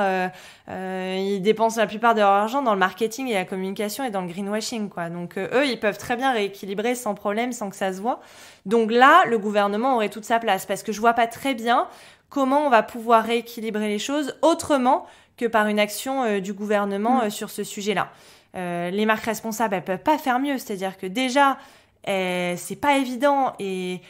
ils dépensent la plupart de leur argent dans le marketing et la communication et dans le greenwashing, quoi. Donc eux ils peuvent très bien rééquilibrer sans problème, sans que ça se voit. Donc là, le gouvernement aurait toute sa place parce que je vois pas très bien comment on va pouvoir rééquilibrer les choses autrement que par une action du gouvernement sur ce sujet-là. Les marques responsables, elles peuvent pas faire mieux. C'est-à-dire que déjà, c'est pas évident et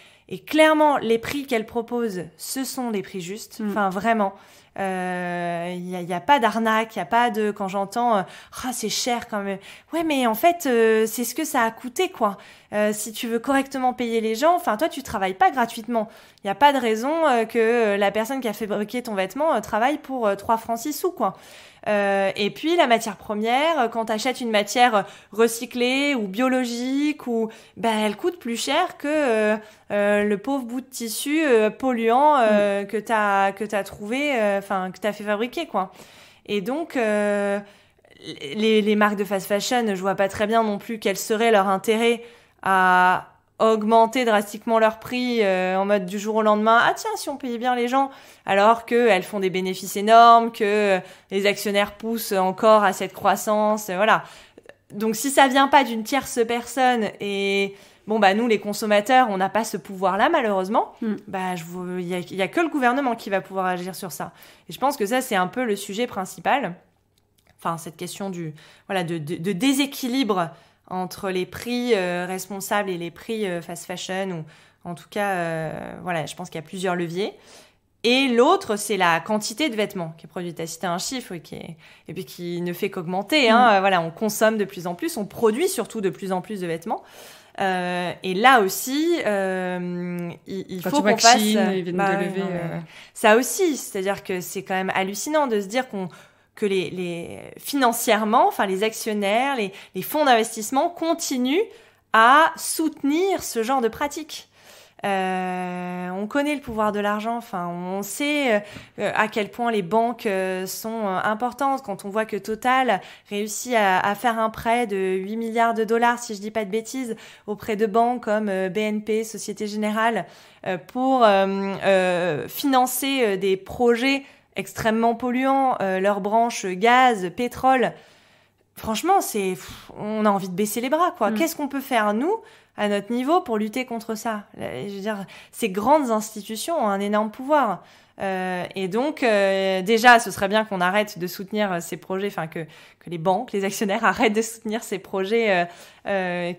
clairement, les prix qu'elles proposent, ce sont des prix justes. Enfin, vraiment. Il y a pas d'arnaque, il y a pas de... Quand j'entends c'est cher quand même. Ouais, mais en fait, c'est ce que ça a coûté, quoi. Si tu veux correctement payer les gens, enfin, toi, tu travailles pas gratuitement. Il y a pas de raison que la personne qui a fabriqué ton vêtement travaille pour 3 francs 6 sous, quoi. Et puis la matière première, quand tu achètes une matière recyclée ou biologique, elle coûte plus cher que le pauvre bout de tissu polluant que t'as trouvé, que t'as fait fabriquer, quoi. Et donc les marques de fast fashion, je vois pas très bien non plus quel serait leur intérêt à augmenter drastiquement leur prix en mode du jour au lendemain. Ah tiens, si on payait bien les gens, alors qu'elles font des bénéfices énormes, que les actionnaires poussent encore à cette croissance, voilà. Donc si ça vient pas d'une tierce personne et nous les consommateurs, on n'a pas ce pouvoir-là malheureusement. Il y a que le gouvernement qui va pouvoir agir sur ça. Et je pense que ça c'est un peu le sujet principal. Enfin cette question de déséquilibre entre les prix responsables et les prix fast fashion, ou en tout cas, je pense qu'il y a plusieurs leviers. Et l'autre, c'est la quantité de vêtements qui est produite. Tu as cité un chiffre et puis qui ne fait qu'augmenter. On consomme de plus en plus, on produit surtout de plus en plus de vêtements. Et là aussi, il faut qu'on fasse... Ils viennent de lever... Ça aussi, c'est-à-dire que c'est quand même hallucinant de se dire que financièrement, enfin les actionnaires, les fonds d'investissement continuent à soutenir ce genre de pratiques. On connaît le pouvoir de l'argent, enfin on sait à quel point les banques sont importantes. Quand on voit que Total réussit à faire un prêt de 8 milliards de dollars, si je dis pas de bêtises, auprès de banques comme BNP, Société Générale, pour financer des projets extrêmement polluants, leurs branches gaz, pétrole. Franchement, on a envie de baisser les bras, quoi. Qu'est-ce qu'on peut faire, nous, à notre niveau, pour lutter contre ça? Je veux dire, ces grandes institutions ont un énorme pouvoir. Et donc, déjà, ce serait bien qu'on arrête de soutenir ces projets, enfin que les banques, les actionnaires arrêtent de soutenir ces projets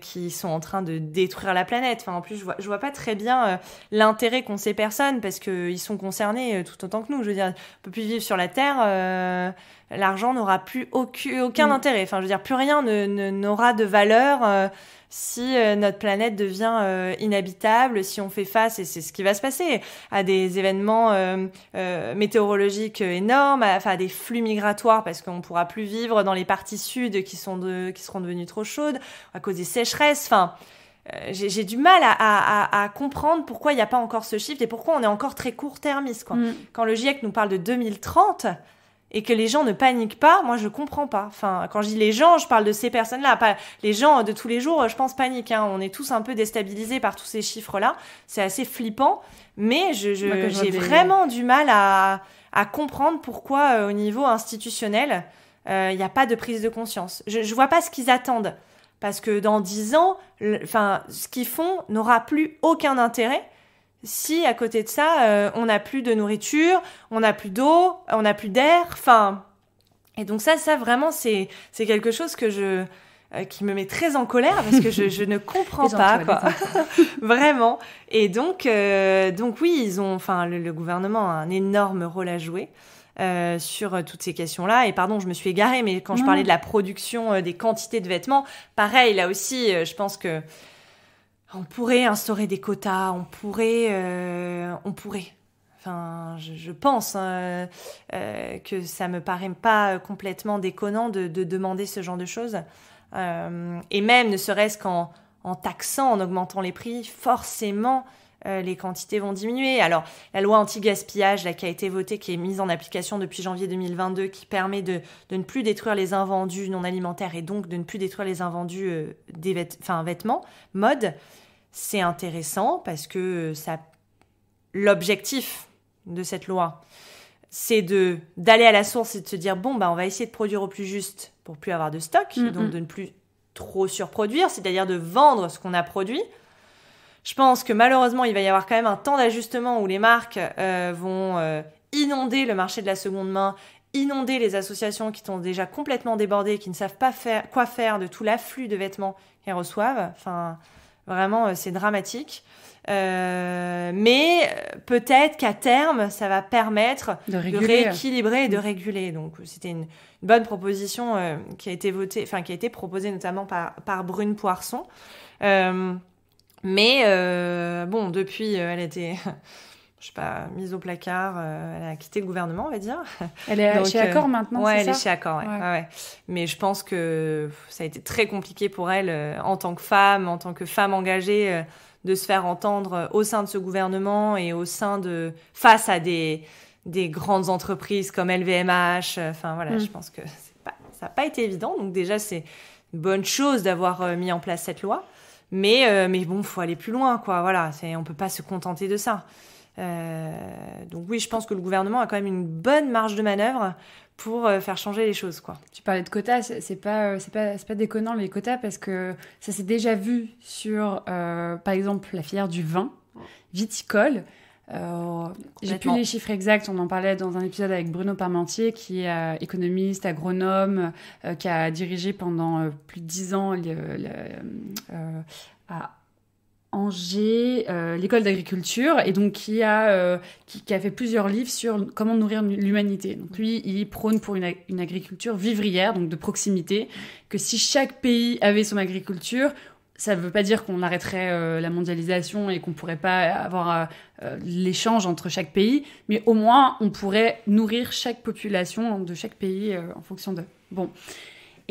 qui sont en train de détruire la planète. Enfin, en plus, je vois pas très bien l'intérêt qu'ont ces personnes parce qu'ils sont concernés tout autant que nous. Je veux dire, on peut plus vivre sur la Terre. L'argent n'aura plus aucun intérêt. Enfin, je veux dire, plus rien n'aura de valeur si notre planète devient inhabitable, si on fait face, et c'est ce qui va se passer, à des événements météorologiques énormes, à des flux migratoires parce qu'on pourra plus vivre dans les parties sud qui seront devenues trop chaudes à cause des sécheresses. Enfin, j'ai du mal à comprendre pourquoi il n'y a pas encore ce shift et pourquoi on est encore très court-termiste, quoi. Quand le GIEC nous parle de 2030, et que les gens ne paniquent pas, moi je comprends pas. Enfin, quand je dis les gens, je parle de ces personnes-là, pas les gens de tous les jours, je pense paniquent. Hein. On est tous un peu déstabilisés par tous ces chiffres-là. C'est assez flippant, mais j'ai vraiment du mal à comprendre pourquoi au niveau institutionnel, il n'y a pas de prise de conscience. Je vois pas ce qu'ils attendent. Parce que dans 10 ans, ce qu'ils font n'aura plus aucun intérêt si à côté de ça, on n'a plus de nourriture, on n'a plus d'eau, on n'a plus d'air, et donc ça vraiment c'est quelque chose que qui me met très en colère parce que je ne comprends pas quoi. Vraiment. Et donc oui, le gouvernement a un énorme rôle à jouer sur toutes ces questions-là. Et pardon, je me suis égarée, mais quand je parlais de la production des quantités de vêtements, pareil, là aussi, je pense que on pourrait instaurer des quotas, on pourrait. Enfin, je pense que ça me paraît pas complètement déconnant de demander ce genre de choses. Et même, ne serait-ce qu'en taxant, en augmentant les prix, forcément, les quantités vont diminuer. Alors, la loi anti-gaspillage là, qui a été votée, qui est mise en application depuis janvier 2022, qui permet de ne plus détruire les invendus non alimentaires et donc de ne plus détruire les invendus des vêtements, mode, c'est intéressant parce que l'objectif de cette loi, c'est d'aller à la source et de se dire on va essayer de produire au plus juste pour plus avoir de stock, donc de ne plus trop surproduire, c'est-à-dire de vendre ce qu'on a produit. Je pense que malheureusement, il va y avoir quand même un temps d'ajustement où les marques vont inonder le marché de la seconde main, inonder les associations qui sont déjà complètement débordées, qui ne savent pas quoi faire de tout l'afflux de vêtements qu'elles reçoivent. Enfin, vraiment, c'est dramatique. Mais peut-être qu'à terme, ça va permettre de rééquilibrer et de réguler. Donc, c'était une bonne proposition qui a été votée, qui a été proposée notamment par Brune Poirson. Mais depuis, elle a été, mise au placard. Elle a quitté le gouvernement, on va dire. Elle est chez Accor maintenant, ouais, c'est ça ? Elle est chez Accor, ouais. Mais je pense que ça a été très compliqué pour elle, en tant que femme engagée, de se faire entendre au sein de ce gouvernement et face à des grandes entreprises comme LVMH. Je pense que ça n'a pas été évident. Donc déjà, c'est une bonne chose d'avoir mis en place cette loi. Mais faut aller plus loin, quoi. Voilà, on peut pas se contenter de ça. Donc oui, je pense que le gouvernement a quand même une bonne marge de manœuvre pour faire changer les choses, quoi. Tu parlais de quotas, c'est pas déconnant les quotas parce que ça s'est déjà vu sur, par exemple, la filière du vin viticole. J'ai plus les chiffres exacts, on en parlait dans un épisode avec Bruno Parmentier qui est économiste, agronome, qui a dirigé pendant plus de 10 ans à Angers l'école d'agriculture et donc qui a fait plusieurs livres sur comment nourrir l'humanité. Donc lui, il prône pour une agriculture vivrière, donc de proximité, que si chaque pays avait son agriculture, ça ne veut pas dire qu'on arrêterait la mondialisation et qu'on ne pourrait pas avoir l'échange entre chaque pays, mais au moins, on pourrait nourrir chaque population de chaque pays en fonction de... Bon.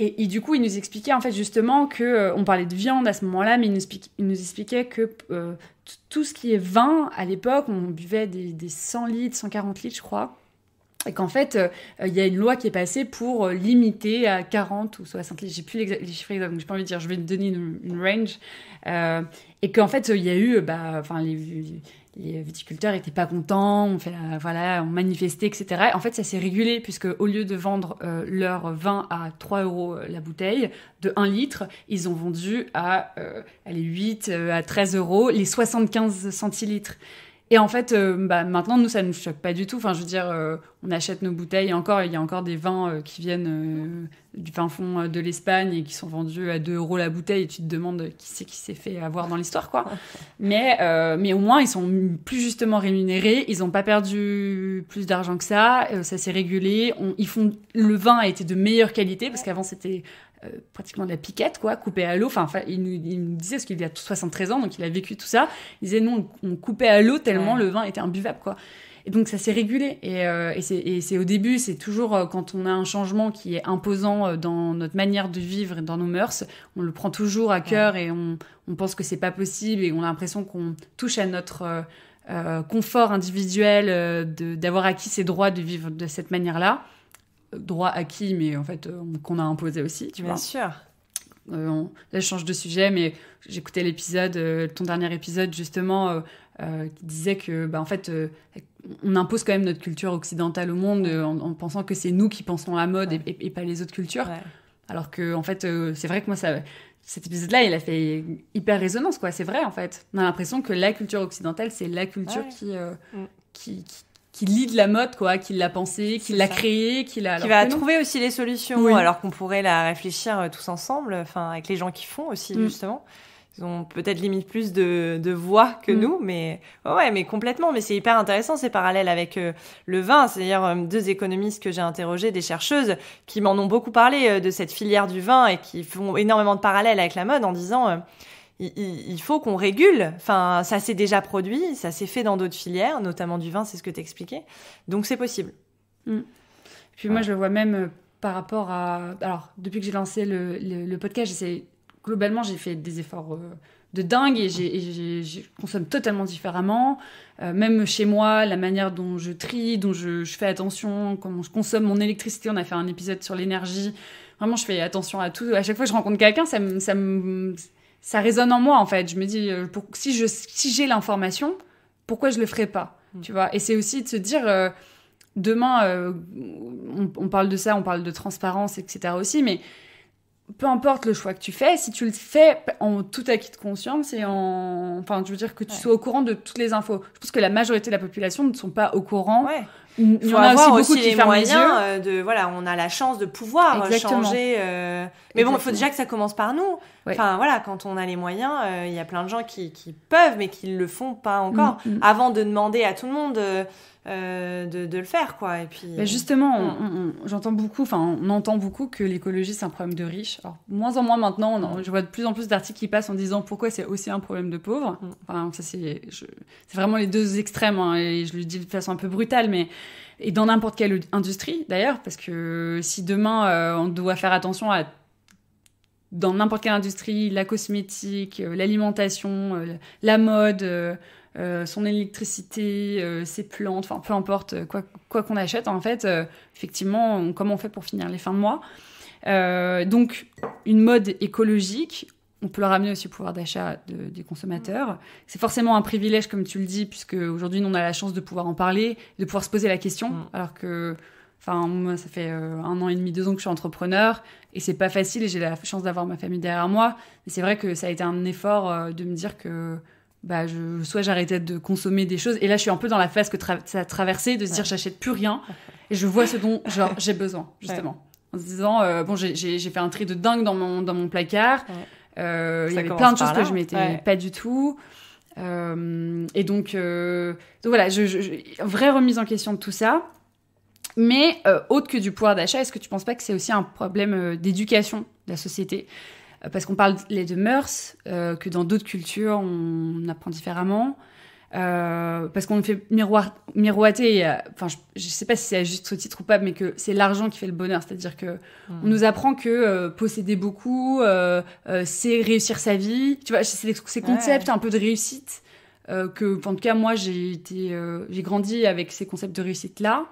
Et du coup, il nous expliquait en fait justement qu'on parlait de viande à ce moment-là, mais il nous expliquait que tout ce qui est vin, à l'époque, on buvait des 100 litres, 140 litres, je crois. Et qu'en fait, il y a une loi qui est passée pour limiter à 40 ou 60 litres. J'ai plus les chiffres exacts, donc j'ai pas envie de dire, je vais te donner une range. Et qu'en fait, il y a eu, les viticulteurs étaient pas contents, on manifestait, etc. En fait, ça s'est régulé, puisque au lieu de vendre leur vin à 3 € la bouteille, de 1 litre, ils ont vendu à 8, à 13 € les 75 centilitres. Et en fait, maintenant, nous, ça ne nous choque pas du tout. Enfin, je veux dire, on achète nos bouteilles. Il y a encore des vins qui viennent du fin fond de l'Espagne et qui sont vendus à 2 € la bouteille. Et tu te demandes qui s'est fait avoir dans l'histoire, quoi. Mais au moins, ils sont plus justement rémunérés. Ils n'ont pas perdu plus d'argent que ça. Ça s'est régulé. Le vin a été de meilleure qualité parce qu'avant, c'était... pratiquement de la piquette, quoi, coupée à l'eau. Il nous disait, parce qu'il a 73 ans, donc il a vécu tout ça. Il disait, nous, on coupait à l'eau tellement le vin était imbuvable, quoi. Et donc, ça s'est régulé. Et c'est au début, c'est toujours quand on a un changement qui est imposant dans notre manière de vivre et dans nos mœurs, on le prend toujours à cœur et on pense que c'est pas possible et on a l'impression qu'on touche à notre confort individuel d'avoir acquis ces droits de vivre de cette manière-là. droit acquis, mais en fait, qu'on a imposé aussi, tu vois. Bien sûr. Là, je change de sujet, mais j'écoutais ton dernier épisode, justement, qui disait que, en fait, on impose quand même notre culture occidentale au monde en pensant que c'est nous qui pensons la mode et pas les autres cultures. Ouais. Alors que, en fait, c'est vrai que moi, cet épisode-là, il a fait hyper résonance, quoi. C'est vrai, en fait. On a l'impression que la culture occidentale, c'est la culture qui lead la mode, quoi, qui l'a pensée, qui l'a créée, qui va trouver aussi les solutions, alors qu'on pourrait la réfléchir tous ensemble, enfin, avec les gens qui font aussi, justement. Ils ont peut-être limite plus de voix que nous, mais mais complètement. Mais c'est hyper intéressant, ces parallèles avec le vin. C'est-à-dire 2 économistes que j'ai interrogés, des chercheuses, qui m'en ont beaucoup parlé de cette filière du vin et qui font énormément de parallèles avec la mode en disant il faut qu'on régule. Enfin, ça s'est déjà produit, ça s'est fait dans d'autres filières, notamment du vin, c'est ce que t'expliquais. Donc c'est possible. Puis moi, je le vois même par rapport à... Alors, depuis que j'ai lancé le podcast, globalement, j'ai fait des efforts de dingue et je consomme totalement différemment. Même chez moi, la manière dont je trie, dont je fais attention, comment je consomme mon électricité. On a fait un épisode sur l'énergie. Vraiment, je fais attention à tout. À chaque fois que je rencontre quelqu'un, ça résonne en moi, en fait. Je me dis, si j'ai l'information, pourquoi je le ferais pas, tu vois? Et c'est aussi de se dire, demain, on parle de ça, on parle de transparence, etc. aussi, mais peu importe le choix que tu fais, si tu le fais en tout acquis de conscience et enfin, je veux dire que tu sois au courant de toutes les infos. Je pense que la majorité de la population ne sont pas au courant. Ouais. Il y en a aussi beaucoup qui les ferment moyens les yeux. on a la chance de pouvoir changer. Mais bon, il faut déjà que ça commence par nous. Ouais. Enfin, voilà, quand on a les moyens, il y a plein de gens qui peuvent, mais qui le font pas encore, avant de demander à tout le monde de le faire, quoi. Et puis, justement, j'entends beaucoup, on entend beaucoup que l'écologie, c'est un problème de riches. Alors, moins en moins maintenant, je vois de plus en plus d'articles qui passent en disant pourquoi c'est aussi un problème de pauvres. Enfin, ça, c'est vraiment les 2 extrêmes, et je le dis de façon un peu brutale, mais et dans n'importe quelle industrie, d'ailleurs, parce que si demain, on doit faire attention dans n'importe quelle industrie, la cosmétique, l'alimentation, la mode, son électricité, ses plantes, enfin peu importe quoi qu'on achète, en fait, effectivement, comment on fait pour finir les fins de mois. Donc, une mode écologique, on peut le ramener aussi au pouvoir d'achat des consommateurs. C'est forcément un privilège, comme tu le dis, puisque aujourd'hui, on a la chance de pouvoir en parler, de pouvoir se poser la question, alors que... Enfin, moi, ça fait 1 an et demi, 2 ans que je suis entrepreneur et c'est pas facile et j'ai la chance d'avoir ma famille derrière moi. Mais c'est vrai que ça a été un effort de me dire que soit j'arrêtais de consommer des choses. Et là, je suis un peu dans la phase que ça a traversé, de se dire j'achète plus rien et je vois ce dont j'ai besoin, justement. En se disant, j'ai fait un tri de dingue dans mon placard. Il y avait plein de choses que je mettais pas du tout. Et donc voilà, vraie remise en question de tout ça. Mais autre que du pouvoir d'achat, est-ce que tu penses pas que c'est aussi un problème d'éducation de la société ? Parce qu'on parle de mœurs, que dans d'autres cultures, on apprend différemment. Parce qu'on fait miroiter, enfin, je sais pas si c'est à juste titre ou pas, mais que c'est l'argent qui fait le bonheur. C'est-à-dire que on nous apprend que posséder beaucoup, c'est réussir sa vie. Tu vois, c'est ces concepts un peu de réussite que, en tout cas, moi, j'ai grandi avec ces concepts de réussite-là.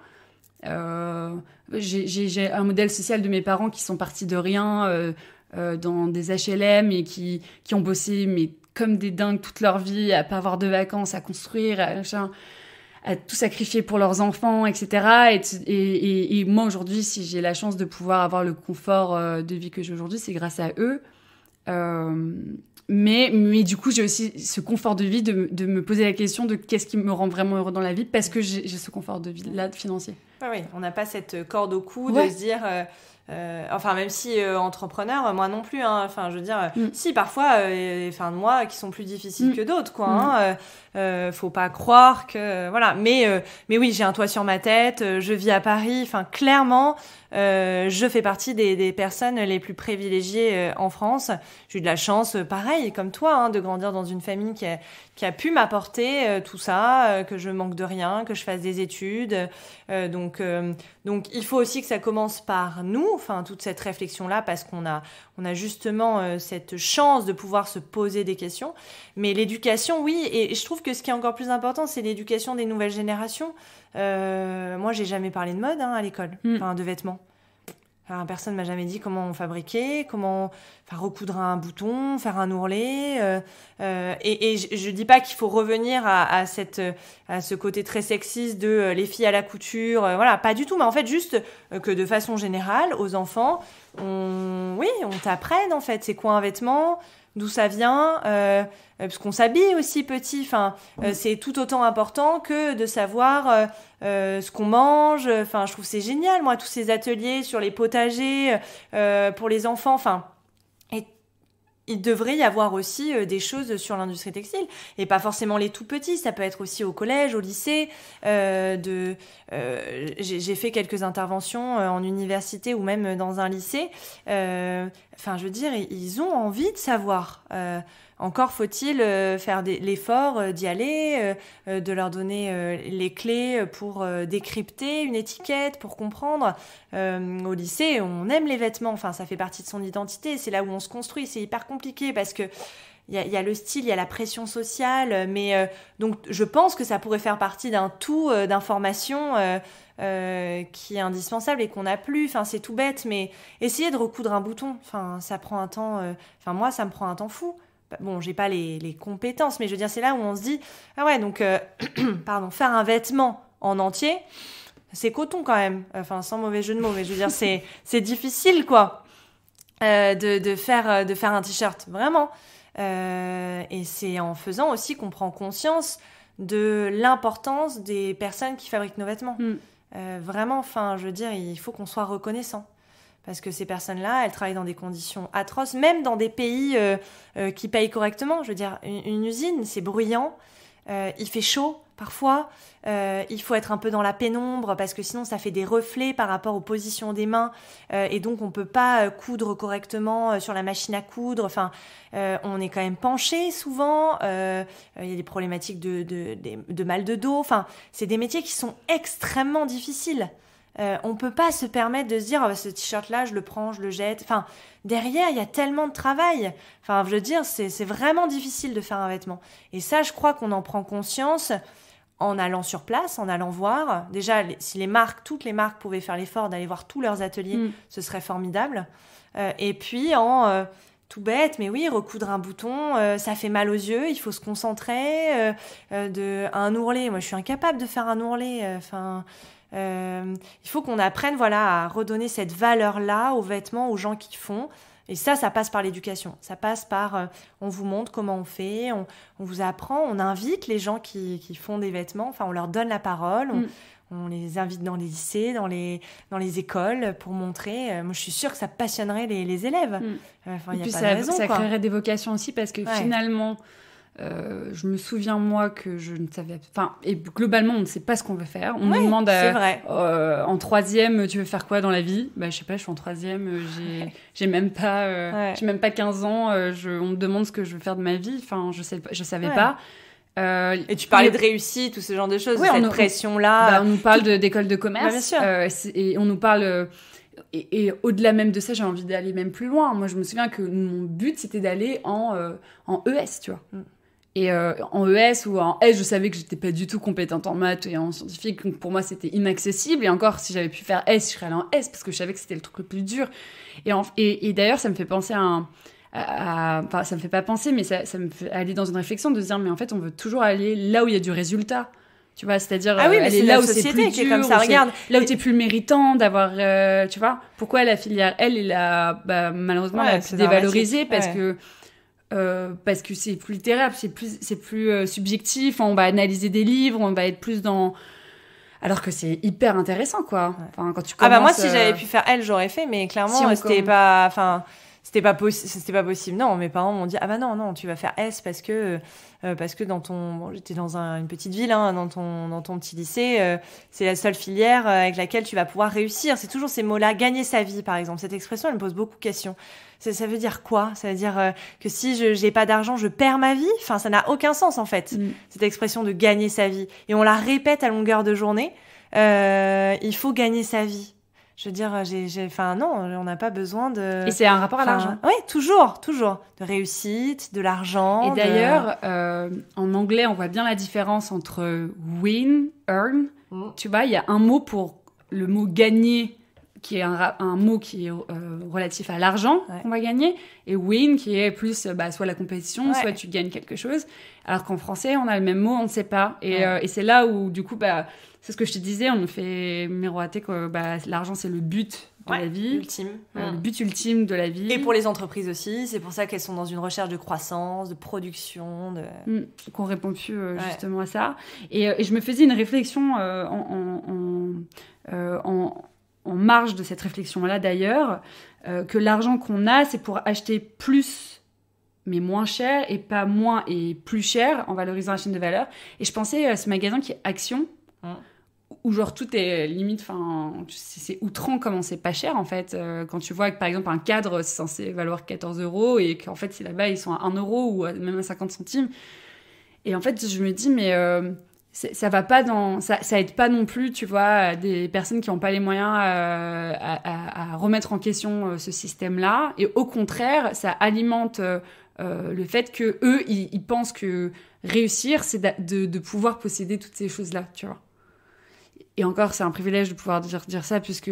J'ai un modèle social de mes parents qui sont partis de rien dans des HLM et qui ont bossé mais comme des dingues toute leur vie à pas avoir de vacances, à construire, à tout sacrifier pour leurs enfants, etc. Et moi aujourd'hui, si j'ai la chance de pouvoir avoir le confort de vie que j'ai aujourd'hui, c'est grâce à eux. Mais du coup, j'ai aussi ce confort de vie de me poser la question de qu'est-ce qui me rend vraiment heureux dans la vie parce que j'ai ce confort de vie-là financier. Oui, on n'a pas cette corde au cou de se dire... enfin, même si entrepreneur, moi non plus. Enfin, je veux dire, si parfois, les fins de mois qui sont plus difficiles que d'autres, quoi. Faut pas croire que voilà. Mais oui, j'ai un toit sur ma tête. Je vis à Paris. Enfin, clairement, je fais partie des personnes les plus privilégiées en France. J'ai eu de la chance, pareil, comme toi, de grandir dans une famille qui a pu m'apporter tout ça, que je manque de rien, que je fasse des études. Donc Donc, il faut aussi que ça commence par nous, enfin, toute cette réflexion-là, parce qu'on a justement cette chance de pouvoir se poser des questions. Mais l'éducation, oui, et je trouve que ce qui est encore plus important, c'est l'éducation des nouvelles générations. Moi, j'ai jamais parlé de mode à l'école, de vêtements. Enfin, personne m'a jamais dit comment fabriquer, comment recoudre un bouton, faire un ourlet. Et je dis pas qu'il faut revenir à ce côté très sexiste de les filles à la couture. Voilà, pas du tout. Mais en fait, juste que de façon générale, aux enfants, on t'apprenne en fait c'est quoi un vêtement, d'où ça vient, parce qu'on s'habille aussi petit. Enfin, c'est tout autant important que de savoir ce qu'on mange. Enfin, je trouve que c'est génial, moi, tous ces ateliers sur les potagers pour les enfants. Enfin, et il devrait y avoir aussi des choses sur l'industrie textile, et pas forcément les tout petits. Ça peut être aussi au collège, au lycée. J'ai fait quelques interventions en université ou même dans un lycée. Enfin, je veux dire, ils ont envie de savoir. Encore faut-il faire l'effort d'y aller, de leur donner les clés pour décrypter une étiquette, pour comprendre. Au lycée, on aime les vêtements, enfin ça fait partie de son identité, c'est là où on se construit, c'est hyper compliqué parce que il y a le style, il y a la pression sociale, mais donc je pense que ça pourrait faire partie d'un tout d'informations qui est indispensable et qu'on n'a plus. Enfin, c'est tout bête, mais essayer de recoudre un bouton, enfin ça prend un temps. Enfin moi, ça me prend un temps fou. Bon, j'ai pas les compétences, mais je veux dire, c'est là où on se dit, ah ouais, donc, faire un vêtement en entier, c'est coton quand même. Enfin, sans mauvais jeu de mots, mais je veux dire, c'est difficile, quoi, de faire un t-shirt, vraiment. Et c'est en faisant aussi qu'on prend conscience de l'importance des personnes qui fabriquent nos vêtements. Vraiment, enfin, je veux dire, il faut qu'on soit reconnaissant. Parce que ces personnes-là, elles travaillent dans des conditions atroces, même dans des pays qui payent correctement. Je veux dire, une usine, c'est bruyant, il fait chaud parfois, il faut être un peu dans la pénombre parce que sinon ça fait des reflets par rapport aux positions des mains et donc on peut pas coudre correctement sur la machine à coudre. Enfin, on est quand même penché souvent, il y a des problématiques de mal de dos. Enfin, c'est des métiers qui sont extrêmement difficiles. On peut pas se permettre de se dire ce t-shirt-là, je le prends, je le jette. Enfin, derrière, il y a tellement de travail. Enfin, je veux dire, c'est vraiment difficile de faire un vêtement. Et ça, je crois qu'on en prend conscience en allant sur place, en allant voir. Déjà, si toutes les marques pouvaient faire l'effort d'aller voir tous leurs ateliers, ce serait formidable. Et puis, tout bête, mais oui, recoudre un bouton, ça fait mal aux yeux, il faut se concentrer. Un ourlet, moi, je suis incapable de faire un ourlet. Il faut qu'on apprenne à redonner cette valeur-là aux vêtements, aux gens qui font. Et ça passe par l'éducation. Ça passe par, on vous montre comment on fait, on vous apprend, on invite les gens qui font des vêtements, enfin on leur donne la parole, on les invite dans les lycées, dans les écoles pour montrer. Moi je suis sûre que ça passionnerait les élèves. Et puis ça créerait des vocations aussi parce que finalement... je me souviens moi que je ne savais et globalement on ne sait pas ce qu'on veut faire. On nous demande en troisième tu veux faire quoi dans la vie, je sais pas, je suis en troisième, j'ai même pas 15 ans, on me demande ce que je veux faire de ma vie, enfin je savais pas. Et tu parlais de réussite ou ce genre de choses, cette pression là. On nous parle d'école de commerce, bien sûr. Et on nous parle et au-delà même de ça, j'ai envie d'aller même plus loin. Moi je me souviens que mon but c'était d'aller en ES, tu vois. Et en ES ou en S, je savais que j'étais pas du tout compétente en maths et en scientifique, donc pour moi c'était inaccessible. Et encore, si j'avais pu faire S, je serais allée en S parce que je savais que c'était le truc le plus dur. Et d'ailleurs, ça me fait penser enfin, ça me fait pas penser, mais ça me fait aller dans une réflexion de se dire, mais en fait, on veut toujours aller là où il y a du résultat. Tu vois, c'est-à-dire aller là où c'est plus dur, comme ça, regarde. Là où t'es plus méritant d'avoir, tu vois. Pourquoi la filière L est malheureusement la plus dévalorisée parce que c'est plus littéraire, c'est plus subjectif, on va analyser des livres, on va être plus dans... Alors que c'est hyper intéressant, quoi. Enfin, quand tu commences... moi, si j'avais pu faire elle, j'aurais fait, mais clairement, c'était pas possible. Non, mes parents m'ont dit, non, tu vas faire S parce que dans j'étais dans une petite ville, dans ton petit lycée, c'est la seule filière avec laquelle tu vas pouvoir réussir. C'est toujours ces mots-là, gagner sa vie, par exemple. Cette expression, elle me pose beaucoup de questions. Ça veut dire quoi? Ça veut dire que si j'ai pas d'argent, je perds ma vie? Enfin, ça n'a aucun sens, en fait, cette expression de gagner sa vie. Et on la répète à longueur de journée. il faut gagner sa vie. Je veux dire, non, on n'a pas besoin de... Et c'est un rapport à l'argent. Oui, toujours. De réussite, de l'argent. Et d'ailleurs, en anglais, on voit bien la différence entre win, earn. Tu vois, il y a un mot pour le mot gagner, qui est un mot qui est relatif à l'argent qu'on va gagner, et win, qui est plus soit la compétition, soit tu gagnes quelque chose. Alors qu'en français, on a le même mot, on ne sait pas. Et c'est là où, du coup, c'est ce que je te disais, on nous fait miroiter que l'argent, c'est le but de la vie. Ultime. Le but ultime de la vie. Et pour les entreprises aussi, c'est pour ça qu'elles sont dans une recherche de croissance, de production. Qu'on répond plus justement à ça. Et je me faisais une réflexion en marge de cette réflexion-là d'ailleurs, que l'argent qu'on a, c'est pour acheter plus mais moins cher, et pas moins et plus cher, en valorisant la chaîne de valeur. Et je pensais à ce magasin qui est Action, où genre tout est limite, c'est outrant comment c'est pas cher en fait. Quand tu vois que par exemple un cadre c'est censé valoir 14 € et qu'en fait là-bas ils sont à 1 € ou même à 50 centimes. Et en fait je me dis mais ça va pas ça aide pas non plus, tu vois, des personnes qui n'ont pas les moyens à remettre en question ce système-là. Et au contraire, ça alimente le fait que eux ils pensent que réussir c'est de pouvoir posséder toutes ces choses-là, tu vois. Et encore, c'est un privilège de pouvoir dire ça, puisque,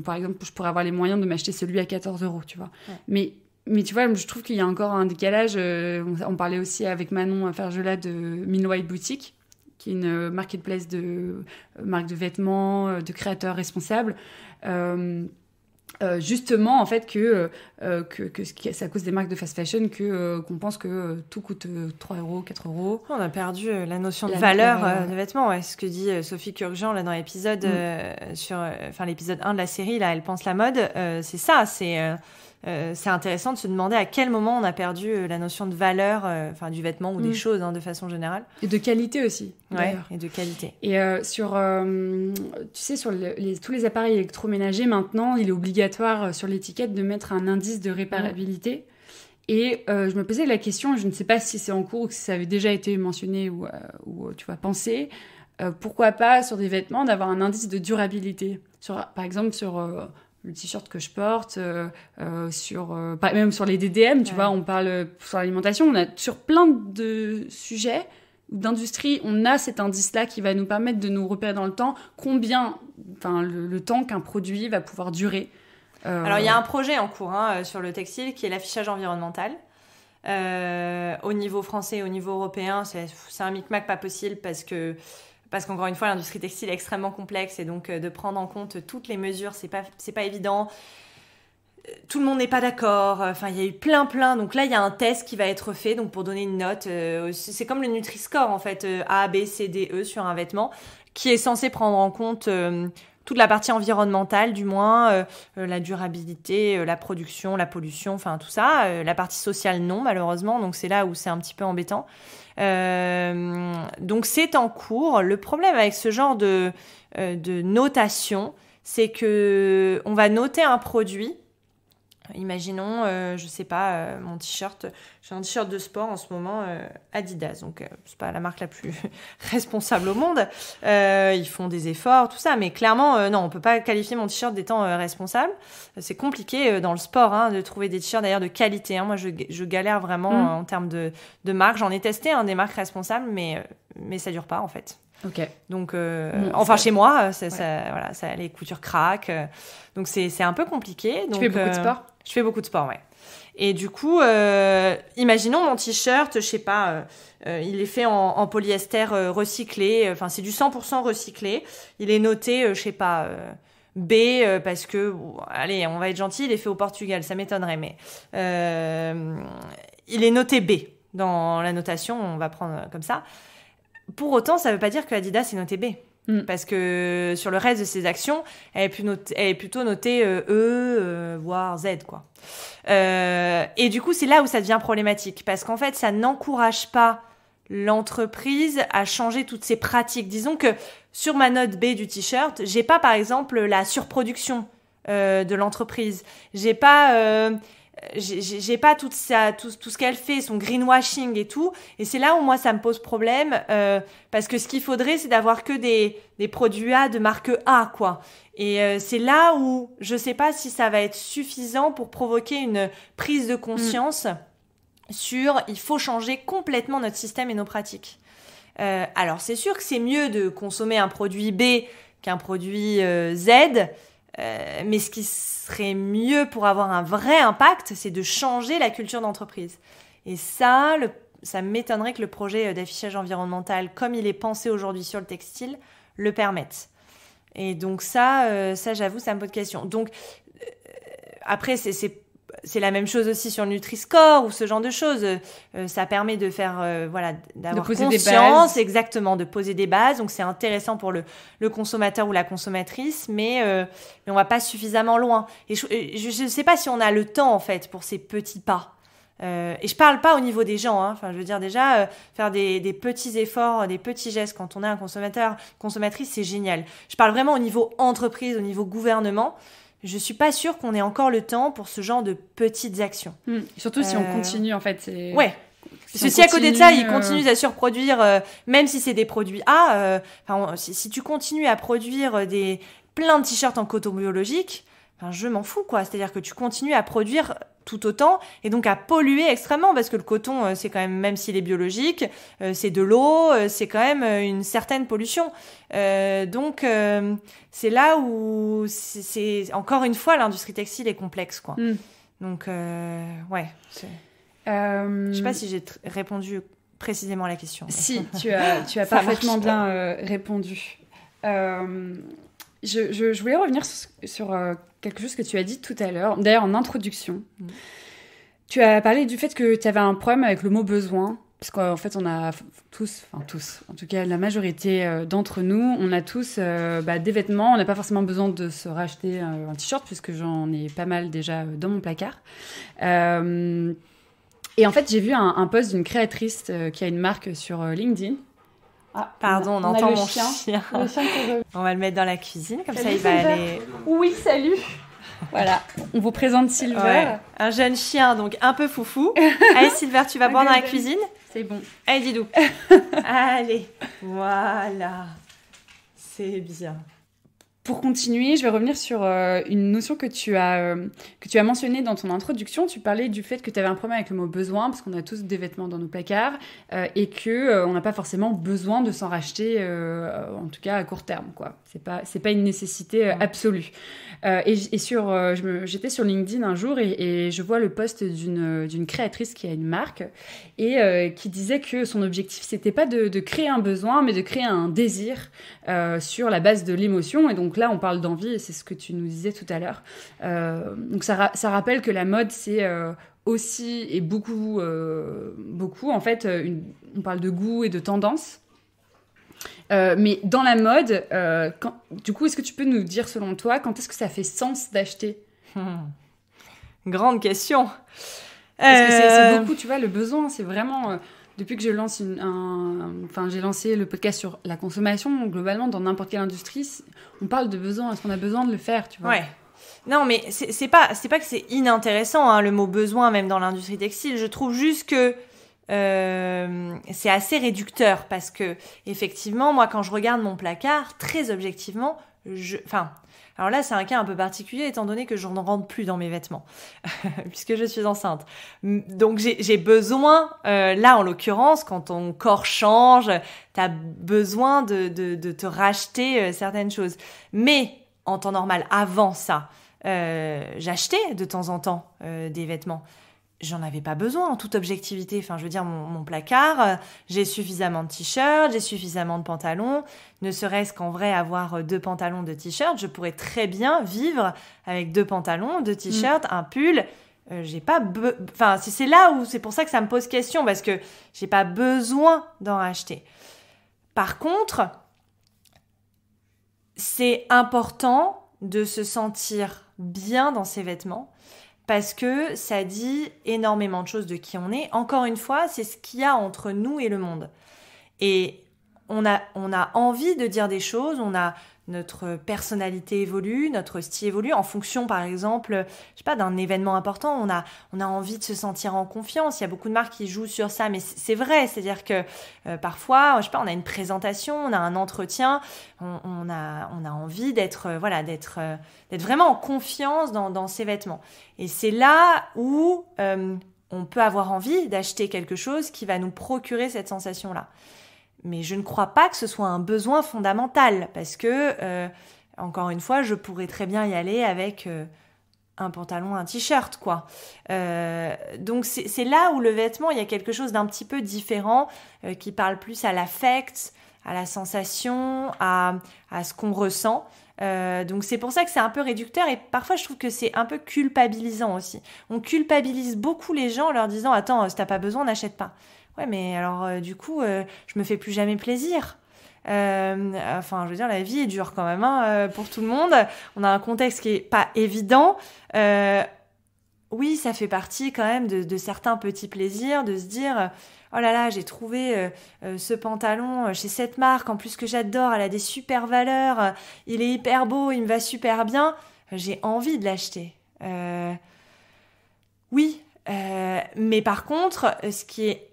par exemple, je pourrais avoir les moyens de m'acheter celui à 14 €, tu vois. Ouais. Mais tu vois, je trouve qu'il y a encore un décalage. On parlait aussi avec Manon Fergelat de Meanwhile Boutique, qui est une marketplace de marques de vêtements, de créateurs responsables. Justement, en fait, que c'est à cause des marques de fast fashion qu'on pense que tout coûte 3 €, 4 €. On a perdu la notion de valeur de vêtements. Ouais. Ce que dit Sophie Kurkjean là, dans l'épisode, l'épisode 1 de la série, là, Elle pense la mode, c'est ça. C'est intéressant de se demander à quel moment on a perdu la notion de valeur du vêtement ou des choses de façon générale. Et de qualité aussi. Ouais, et de qualité. Et sur tous les appareils électroménagers, maintenant, il est obligatoire sur l'étiquette de mettre un indice de réparabilité. Et je me posais la question, je ne sais pas si c'est en cours ou si ça avait déjà été mentionné ou tu vois, pensé, pourquoi pas sur des vêtements d'avoir un indice de durabilité. Par exemple, sur... le t-shirt que je porte, même sur les DDM, tu vois, on parle sur l'alimentation, sur plein de sujets d'industrie, on a cet indice-là qui va nous permettre de nous repérer dans le temps le temps qu'un produit va pouvoir durer. Alors, il y a un projet en cours sur le textile qui est l'affichage environnemental. Au niveau français et au niveau européen, c'est un micmac pas possible parce qu'encore une fois, l'industrie textile est extrêmement complexe et donc de prendre en compte toutes les mesures, c'est pas évident. Tout le monde n'est pas d'accord. Il y a eu plein. Donc là, il y a un test qui va être fait donc pour donner une note. C'est comme le Nutri-Score, en fait, A, B, C, D, E sur un vêtement, qui est censé prendre en compte toute la partie environnementale, du moins, la durabilité, la production, la pollution, tout ça. La partie sociale, non, malheureusement. Donc c'est là où c'est un petit peu embêtant. Donc c'est en cours. Le problème avec ce genre de notation, c'est que on va noter un produit. Imaginons, je sais pas, mon t-shirt. J'ai un t-shirt de sport en ce moment, Adidas. Donc c'est pas la marque la plus responsable au monde. Ils font des efforts, tout ça, mais clairement, non, on peut pas qualifier mon t-shirt d'étant responsable. C'est compliqué dans le sport de trouver des t-shirts d'ailleurs de qualité. Moi, je galère vraiment en termes de marque. J'en ai testé des marques responsables, mais ça dure pas en fait. Ok. Donc, chez moi, les coutures craquent. Donc c'est un peu compliqué. Donc, tu fais beaucoup de sport ? Je fais beaucoup de sport, ouais. Et du coup, imaginons mon t-shirt, je sais pas, il est fait en polyester recyclé. C'est du 100% recyclé. Il est noté, je sais pas, B parce que, allez, on va être gentil, il est fait au Portugal, ça m'étonnerait, mais il est noté B dans la notation. On va prendre comme ça. Pour autant, ça ne veut pas dire que Adidas est noté B. Parce que sur le reste de ses actions, elle est plutôt notée E, voire Z, quoi. Et du coup, c'est là où ça devient problématique. Parce qu'en fait, ça n'encourage pas l'entreprise à changer toutes ses pratiques. Disons que sur ma note B du t-shirt, j'ai pas, par exemple, la surproduction de l'entreprise. J'ai pas... j'ai pas tout ce qu'elle fait, son greenwashing et tout. Et c'est là où moi ça me pose problème, parce que ce qu'il faudrait, c'est d'avoir que des produits A de marque A, quoi. Et c'est là où je sais pas si ça va être suffisant pour provoquer une prise de conscience sur il faut changer complètement notre système et nos pratiques. Alors c'est sûr que c'est mieux de consommer un produit B qu'un produit Z, mais ce qui serait mieux pour avoir un vrai impact, c'est de changer la culture d'entreprise. Et ça m'étonnerait que le projet d'affichage environnemental, comme il est pensé aujourd'hui sur le textile, le permette. Et donc ça j'avoue, ça me pose question. Donc après, c'est la même chose aussi sur le Nutri-Score ou ce genre de choses. Ça permet de faire, d'avoir conscience, exactement, de poser des bases. Donc c'est intéressant pour le consommateur ou la consommatrice, mais on va pas suffisamment loin. Et je sais pas si on a le temps en fait pour ces petits pas. Et je parle pas au niveau des gens, hein. Enfin, je veux dire déjà faire des petits efforts, des petits gestes quand on est un consommateur, consommatrice, c'est génial. Je parle vraiment au niveau entreprise, au niveau gouvernement. Je suis pas sûre qu'on ait encore le temps pour ce genre de petites actions. Surtout si on continue, en fait. Ouais. Parce que si à côté de ça, ils continuent à surproduire, même si c'est des produits A, si tu continues à produire plein de t-shirts en coton biologique, je m'en fous, quoi. C'est-à-dire que tu continues à produire tout autant et donc à polluer extrêmement, parce que le coton, c'est quand même s'il est biologique, c'est de l'eau, c'est quand même une certaine pollution. Donc c'est là où c'est encore une fois l'industrie textile est complexe, quoi. Donc ouais. Je sais pas si j'ai répondu précisément à la question. Si, tu as parfaitement bien répondu. Je voulais revenir sur quelque chose que tu as dit tout à l'heure, d'ailleurs en introduction. Tu as parlé du fait que tu avais un problème avec le mot besoin, parce qu'en fait on a tous, en tout cas la majorité d'entre nous, on a tous des vêtements, on n'a pas forcément besoin de se racheter un t-shirt, puisque j'en ai pas mal déjà dans mon placard. Et en fait j'ai vu un post d'une créatrice qui a une marque sur LinkedIn. Ah, pardon, on entend mon chien. On va le mettre dans la cuisine, comme salut, ça il va aller... Oui, salut. Voilà, on vous présente Silver. Ouais. Un jeune chien, donc un peu foufou. Allez Silver, tu vas boire dans la cuisine ? C'est bon. Allez, dis-donc. Allez, voilà. C'est bien. Pour continuer, je vais revenir sur une notion que tu as mentionnée dans ton introduction. Tu parlais du fait que tu avais un problème avec le mot besoin, parce qu'on a tous des vêtements dans nos placards, et qu'on n'a pas forcément besoin de s'en racheter, en tout cas à court terme, quoi. C'est pas une nécessité absolue. J'étais sur LinkedIn un jour et je vois le post d'une créatrice qui a une marque et qui disait que son objectif, c'était pas de créer un besoin, mais de créer un désir sur la base de l'émotion. Et donc là, on parle d'envie, et c'est ce que tu nous disais tout à l'heure. Donc ça rappelle que la mode, c'est aussi et beaucoup en fait, on parle de goût et de tendance. Mais dans la mode, du coup, est-ce que tu peux nous dire, selon toi, quand est-ce que ça fait sens d'acheter ? Grande question. Parce que c'est beaucoup, tu vois, le besoin, c'est vraiment... depuis que je lance j'ai lancé le podcast sur la consommation, globalement, dans n'importe quelle industrie, on parle de besoin. Est-ce qu'on a besoin de le faire, tu vois ? Ouais. Non, mais c'est pas que c'est inintéressant, hein, le mot besoin, même dans l'industrie textile. Je trouve juste que c'est assez réducteur, parce que effectivement, moi, quand je regarde mon placard, très objectivement, alors là, c'est un cas un peu particulier, étant donné que je ne rentre plus dans mes vêtements, puisque je suis enceinte. Donc, j'ai besoin, là, en l'occurrence, quand ton corps change, t'as besoin de te racheter certaines choses. Mais, en temps normal, avant ça, j'achetais de temps en temps des vêtements. J'en avais pas besoin, en toute objectivité. Enfin, je veux dire, mon placard, j'ai suffisamment de t-shirts, j'ai suffisamment de pantalons. Ne serait-ce qu'en vrai, avoir 2 pantalons, 2 t-shirts, je pourrais très bien vivre avec 2 pantalons, 2 t-shirts, un pull. J'ai pas c'est là où c'est pour ça que ça me pose question, parce que j'ai pas besoin d'en racheter. Par contre, c'est important de se sentir bien dans ses vêtements, parce que ça dit énormément de choses de qui on est. Encore une fois, c'est ce qu'il y a entre nous et le monde. Et on a envie de dire des choses, on a notre personnalité évolue, notre style évolue en fonction, par exemple, je sais pas, d'un événement important. On a envie de se sentir en confiance. Il y a beaucoup de marques qui jouent sur ça, mais c'est vrai. C'est-à-dire que parfois, je sais pas, on a une présentation, on a un entretien, on a envie d'être vraiment en confiance dans ses vêtements. Et c'est là où on peut avoir envie d'acheter quelque chose qui va nous procurer cette sensation-là. Mais je ne crois pas que ce soit un besoin fondamental parce que, encore une fois, je pourrais très bien y aller avec un pantalon, un t-shirt, quoi. Donc, c'est là où le vêtement, il y a quelque chose d'un petit peu différent qui parle plus à l'affect, à la sensation, à ce qu'on ressent. Donc, c'est pour ça que c'est un peu réducteur et parfois, je trouve que c'est un peu culpabilisant aussi. On culpabilise beaucoup les gens en leur disant « Attends, si t'as pas besoin, n'achète pas ». Ouais, mais alors du coup, je me fais plus jamais plaisir. Je veux dire, la vie est dure quand même pour tout le monde. On a un contexte qui est pas évident. Oui, ça fait partie quand même de certains petits plaisirs, de se dire oh là là, j'ai trouvé ce pantalon chez cette marque, en plus que j'adore, elle a des super valeurs, il est hyper beau, il me va super bien. J'ai envie de l'acheter. Oui, mais par contre, ce qui est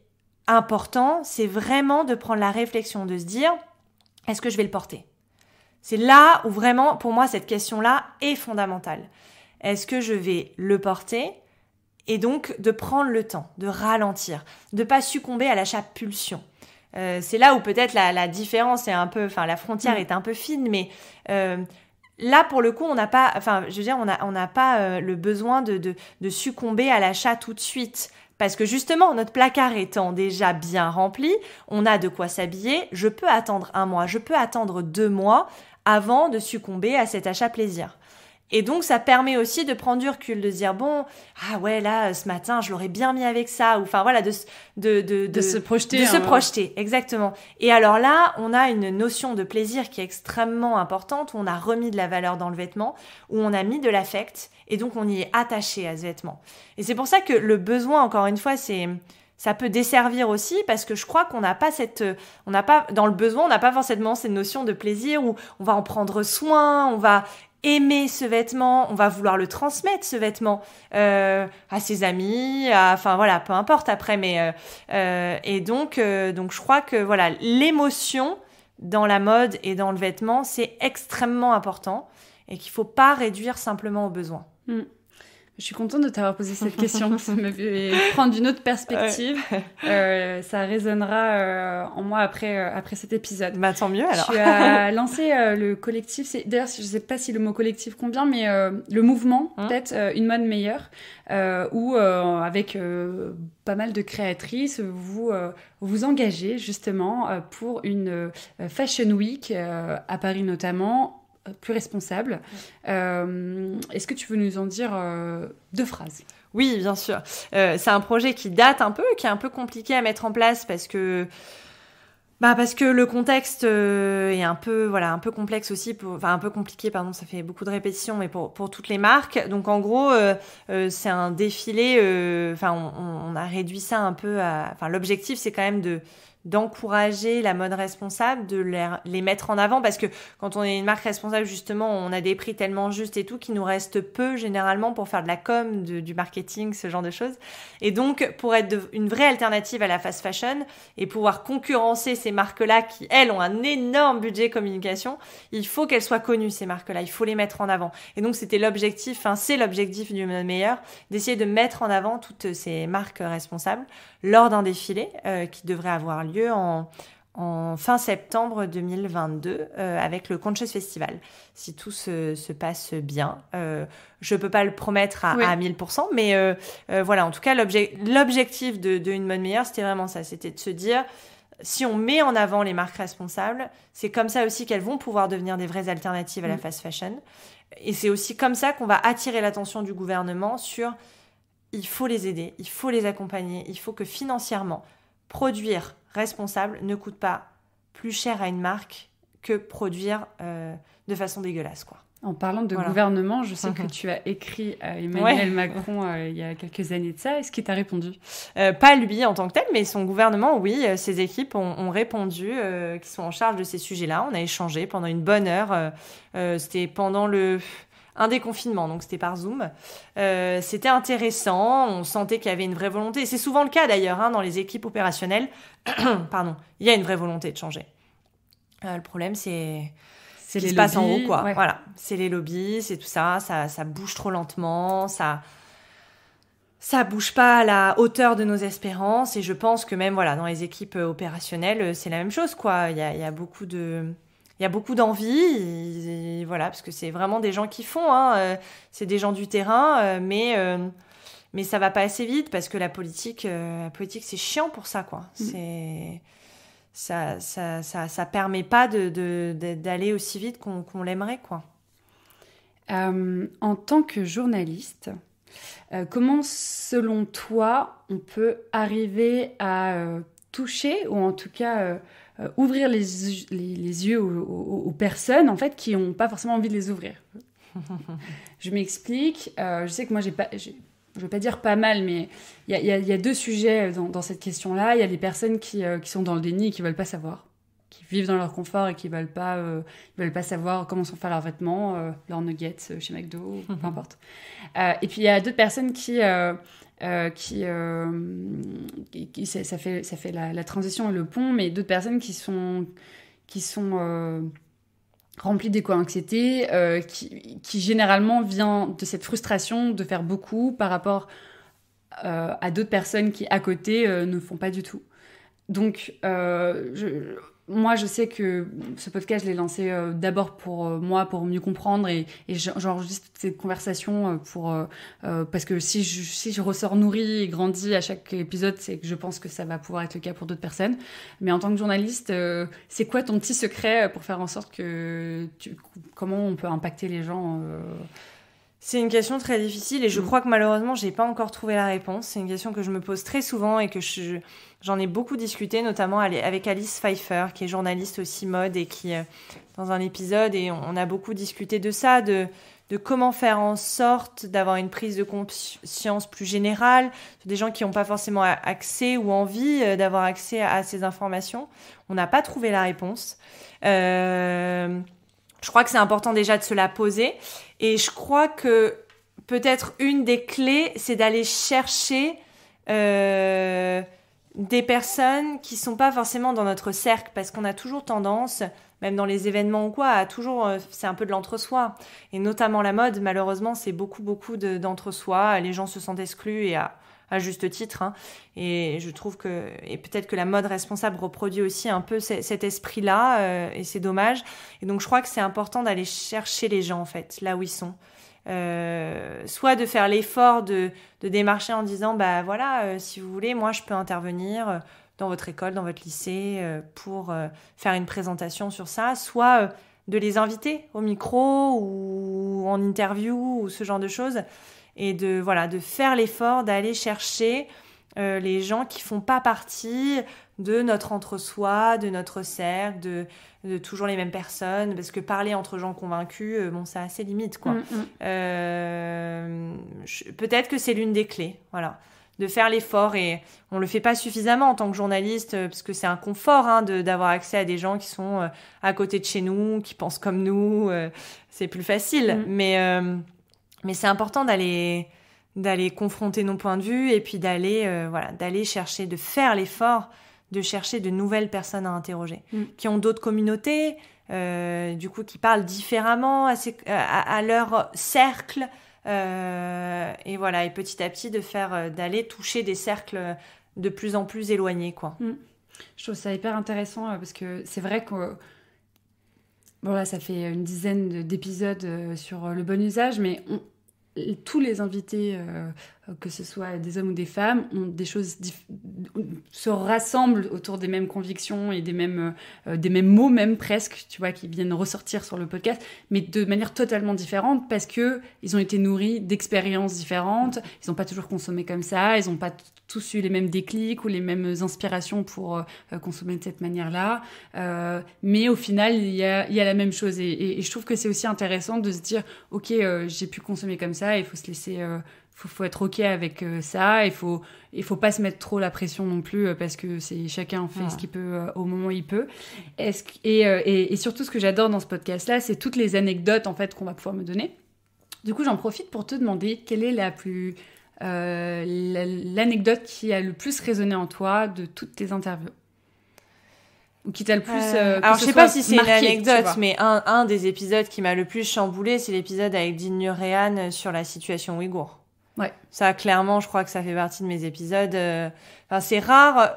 important, c'est vraiment de prendre la réflexion, de se dire est-ce que je vais le porter ? C'est là où vraiment, pour moi, cette question-là est fondamentale. Est-ce que je vais le porter ? Et donc, de prendre le temps, de ralentir, de pas succomber à l'achat pulsion. C'est là où peut-être la différence est un peu, la frontière est un peu fine, mais là, pour le coup, on n'a pas, on n'a pas le besoin de succomber à l'achat tout de suite. Parce que justement, notre placard étant déjà bien rempli, on a de quoi s'habiller. Je peux attendre 1 mois, je peux attendre 2 mois avant de succomber à cet achat plaisir. Et donc, ça permet aussi de prendre du recul, de se dire bon, ah ouais, là, ce matin, je l'aurais bien mis avec ça, ou enfin voilà, de se projeter. De se projeter, exactement. Et alors là, on a une notion de plaisir qui est extrêmement importante, où on a remis de la valeur dans le vêtement, où on a mis de l'affect, et donc on y est attaché à ce vêtement. Et c'est pour ça que le besoin, encore une fois, ça peut desservir aussi, parce que je crois qu'on n'a pas dans le besoin, on n'a pas forcément cette notion de plaisir où on va en prendre soin, on va aimer ce vêtement, on va vouloir le transmettre ce vêtement à ses amis, peu importe après, mais et donc je crois que voilà, l'émotion dans la mode et dans le vêtement, c'est extrêmement important et qu'il faut pas réduire simplement aux besoins. Je suis contente de t'avoir posé cette question. Ça m'a fait prendre une autre perspective. Ça résonnera en moi après cet épisode. Bah, tant mieux alors. Tu as lancé le collectif. D'ailleurs, je ne sais pas si le mot collectif convient, mais le mouvement, peut-être Une mode meilleure, où avec pas mal de créatrices, vous vous engagez justement pour une Fashion Week à Paris notamment, plus responsable. Est-ce que tu veux nous en dire 2 phrases ? Oui, bien sûr. C'est un projet qui date un peu, qui est un peu compliqué à mettre en place parce que le contexte est un peu complexe aussi, un peu compliqué, pardon, ça fait beaucoup de répétitions, mais pour toutes les marques. Donc en gros, c'est un défilé, on a réduit ça un peu l'objectif c'est quand même d'encourager la mode responsable, de les mettre en avant, parce que quand on est une marque responsable, justement, on a des prix tellement justes et tout qu'il nous reste peu généralement pour faire de la com, du marketing, ce genre de choses. Et donc, pour être une vraie alternative à la fast fashion et pouvoir concurrencer ces marques-là qui, elles, ont un énorme budget communication, il faut qu'elles soient connues, ces marques-là. Il faut les mettre en avant. Et donc, c'est l'objectif du Mode Meilleur, d'essayer de mettre en avant toutes ces marques responsables lors d'un défilé qui devrait avoir lieu en fin septembre 2022 avec le Conscious Festival. Si tout se passe bien, je peux pas le promettre à 1000%, mais voilà, en tout cas, l'objectif de Une mode meilleure, c'était vraiment ça, c'était de se dire, si on met en avant les marques responsables, c'est comme ça aussi qu'elles vont pouvoir devenir des vraies alternatives à la fast fashion. Et c'est aussi comme ça qu'on va attirer l'attention du gouvernement sur il faut les aider, il faut les accompagner, il faut que financièrement, produire responsable ne coûte pas plus cher à une marque que produire de façon dégueulasse, quoi. En parlant de Voilà. gouvernement, je sais que tu as écrit à Emmanuel Macron il y a quelques années de ça. Est-ce qu'il t'a répondu ? Pas lui en tant que tel, mais son gouvernement, oui, ses équipes ont répondu, qui sont en charge de ces sujets-là. On a échangé pendant une bonne heure. C'était pendant un déconfinement, donc c'était par Zoom. C'était intéressant, on sentait qu'il y avait une vraie volonté. Et c'est souvent le cas d'ailleurs, dans les équipes opérationnelles. Pardon, il y a une vraie volonté de changer. Le problème, c'est ce qui se passe en haut, quoi. Ouais. Voilà, c'est les lobbies, c'est tout ça bouge trop lentement, ça bouge pas à la hauteur de nos espérances. Et je pense que même, voilà, dans les équipes opérationnelles, c'est la même chose, quoi. Il y a beaucoup d'envie, voilà, parce que c'est vraiment des gens qui font, c'est des gens du terrain, mais ça va pas assez vite parce que la politique, c'est chiant pour ça, quoi. Ça permet pas d'aller aussi vite qu'on l'aimerait, quoi. En tant que journaliste, comment, selon toi, on peut arriver à toucher, ou en tout cas ouvrir les yeux aux personnes, en fait, qui n'ont pas forcément envie de les ouvrir? Je m'explique. Je sais que moi, je ne veux pas dire pas mal, mais il y a deux sujets dans cette question-là. Il y a des personnes qui sont dans le déni et qui ne veulent pas savoir, qui vivent dans leur confort et qui ne veulent pas savoir comment sont faits leurs vêtements, leurs nuggets chez McDo, peu importe. Et puis, il y a d'autres personnes qui ça fait la transition et le pont, mais d'autres personnes qui sont rempli d'éco-anxiété, qui généralement vient de cette frustration de faire beaucoup par rapport à d'autres personnes qui, à côté, ne font pas du tout. Donc, moi, je sais que ce podcast, je l'ai lancé d'abord pour moi, pour mieux comprendre, et j'enregistre toutes ces conversations parce que si je ressors nourrie et grandie à chaque épisode, c'est que je pense que ça va pouvoir être le cas pour d'autres personnes. Mais en tant que journaliste, c'est quoi ton petit secret pour faire en sorte que comment on peut impacter les gens C'est une question très difficile et je crois que malheureusement, j'ai pas encore trouvé la réponse. C'est une question que je me pose très souvent et que j'en ai beaucoup discuté, notamment avec Alice Pfeiffer, qui est journaliste aussi mode et qui, dans un épisode, et on a beaucoup discuté de ça, de comment faire en sorte d'avoir une prise de conscience plus générale sur des gens qui n'ont pas forcément accès ou envie d'avoir accès à ces informations. On n'a pas trouvé la réponse. Je crois que c'est important déjà de se la poser. Et je crois que peut-être une des clés, c'est d'aller chercher des personnes qui sont pas forcément dans notre cercle, parce qu'on a toujours tendance, même dans les événements ou quoi, à toujours, c'est un peu de l'entre-soi. Et notamment la mode, malheureusement, c'est beaucoup d'entre-soi. Les gens se sentent exclus et à juste titre. Et je trouve et peut-être que la mode responsable reproduit aussi un peu cet esprit-là, et c'est dommage. Et donc je crois que c'est important d'aller chercher les gens, en fait, là où ils sont. Soit de faire l'effort de démarcher en disant, bah voilà, si vous voulez, moi je peux intervenir dans votre école, dans votre lycée, pour faire une présentation sur ça, soit de les inviter au micro ou en interview ou ce genre de choses. Et de faire l'effort d'aller chercher les gens qui font pas partie de notre entre-soi, de notre cercle, de toujours les mêmes personnes, parce que parler entre gens convaincus, ça a ses limites, quoi. Peut-être que c'est l'une des clés, voilà, de faire l'effort, et on le fait pas suffisamment en tant que journaliste, parce que c'est un confort d'avoir accès à des gens qui sont à côté de chez nous, qui pensent comme nous, c'est plus facile, mais c'est important d'aller confronter nos points de vue et puis d'aller chercher, de faire l'effort de chercher de nouvelles personnes à interroger, qui ont d'autres communautés, du coup qui parlent différemment à leur cercle, et voilà, et petit à petit d'aller toucher des cercles de plus en plus éloignés, quoi. Je trouve ça hyper intéressant parce que c'est vrai que bon, là, ça fait une dizaine d'épisodes sur le bon usage, mais tous les invités que ce soit des hommes ou des femmes, ont des choses se rassemblent autour des mêmes convictions et des mêmes mots même presque, tu vois, qui viennent ressortir sur le podcast, mais de manière totalement différente parce que ils ont été nourris d'expériences différentes, ils n'ont pas toujours consommé comme ça, ils n'ont pas tous eu les mêmes déclics ou les mêmes inspirations pour consommer de cette manière-là, mais au final il y a la même chose et je trouve que c'est aussi intéressant de se dire ok, j'ai pu consommer comme ça, il faut se laisser faut être ok avec ça, il faut pas se mettre trop la pression non plus parce que c'est chacun fait ce qu'il peut au moment où il peut. Et surtout ce que j'adore dans ce podcast là, c'est toutes les anecdotes en fait qu'on va pouvoir me donner. Du coup j'en profite pour te demander quelle est l'anecdote qui a le plus résonné en toi de toutes tes interviews, ou qui t'a le plus alors je sais pas si c'est marqué, une anecdote, mais un des épisodes qui m'a le plus chamboulé, c'est l'épisode avec Dilnur Rehan sur la situation ouïghour. Ouais. Ça, clairement, je crois que ça fait partie de mes épisodes. Enfin, c'est rare.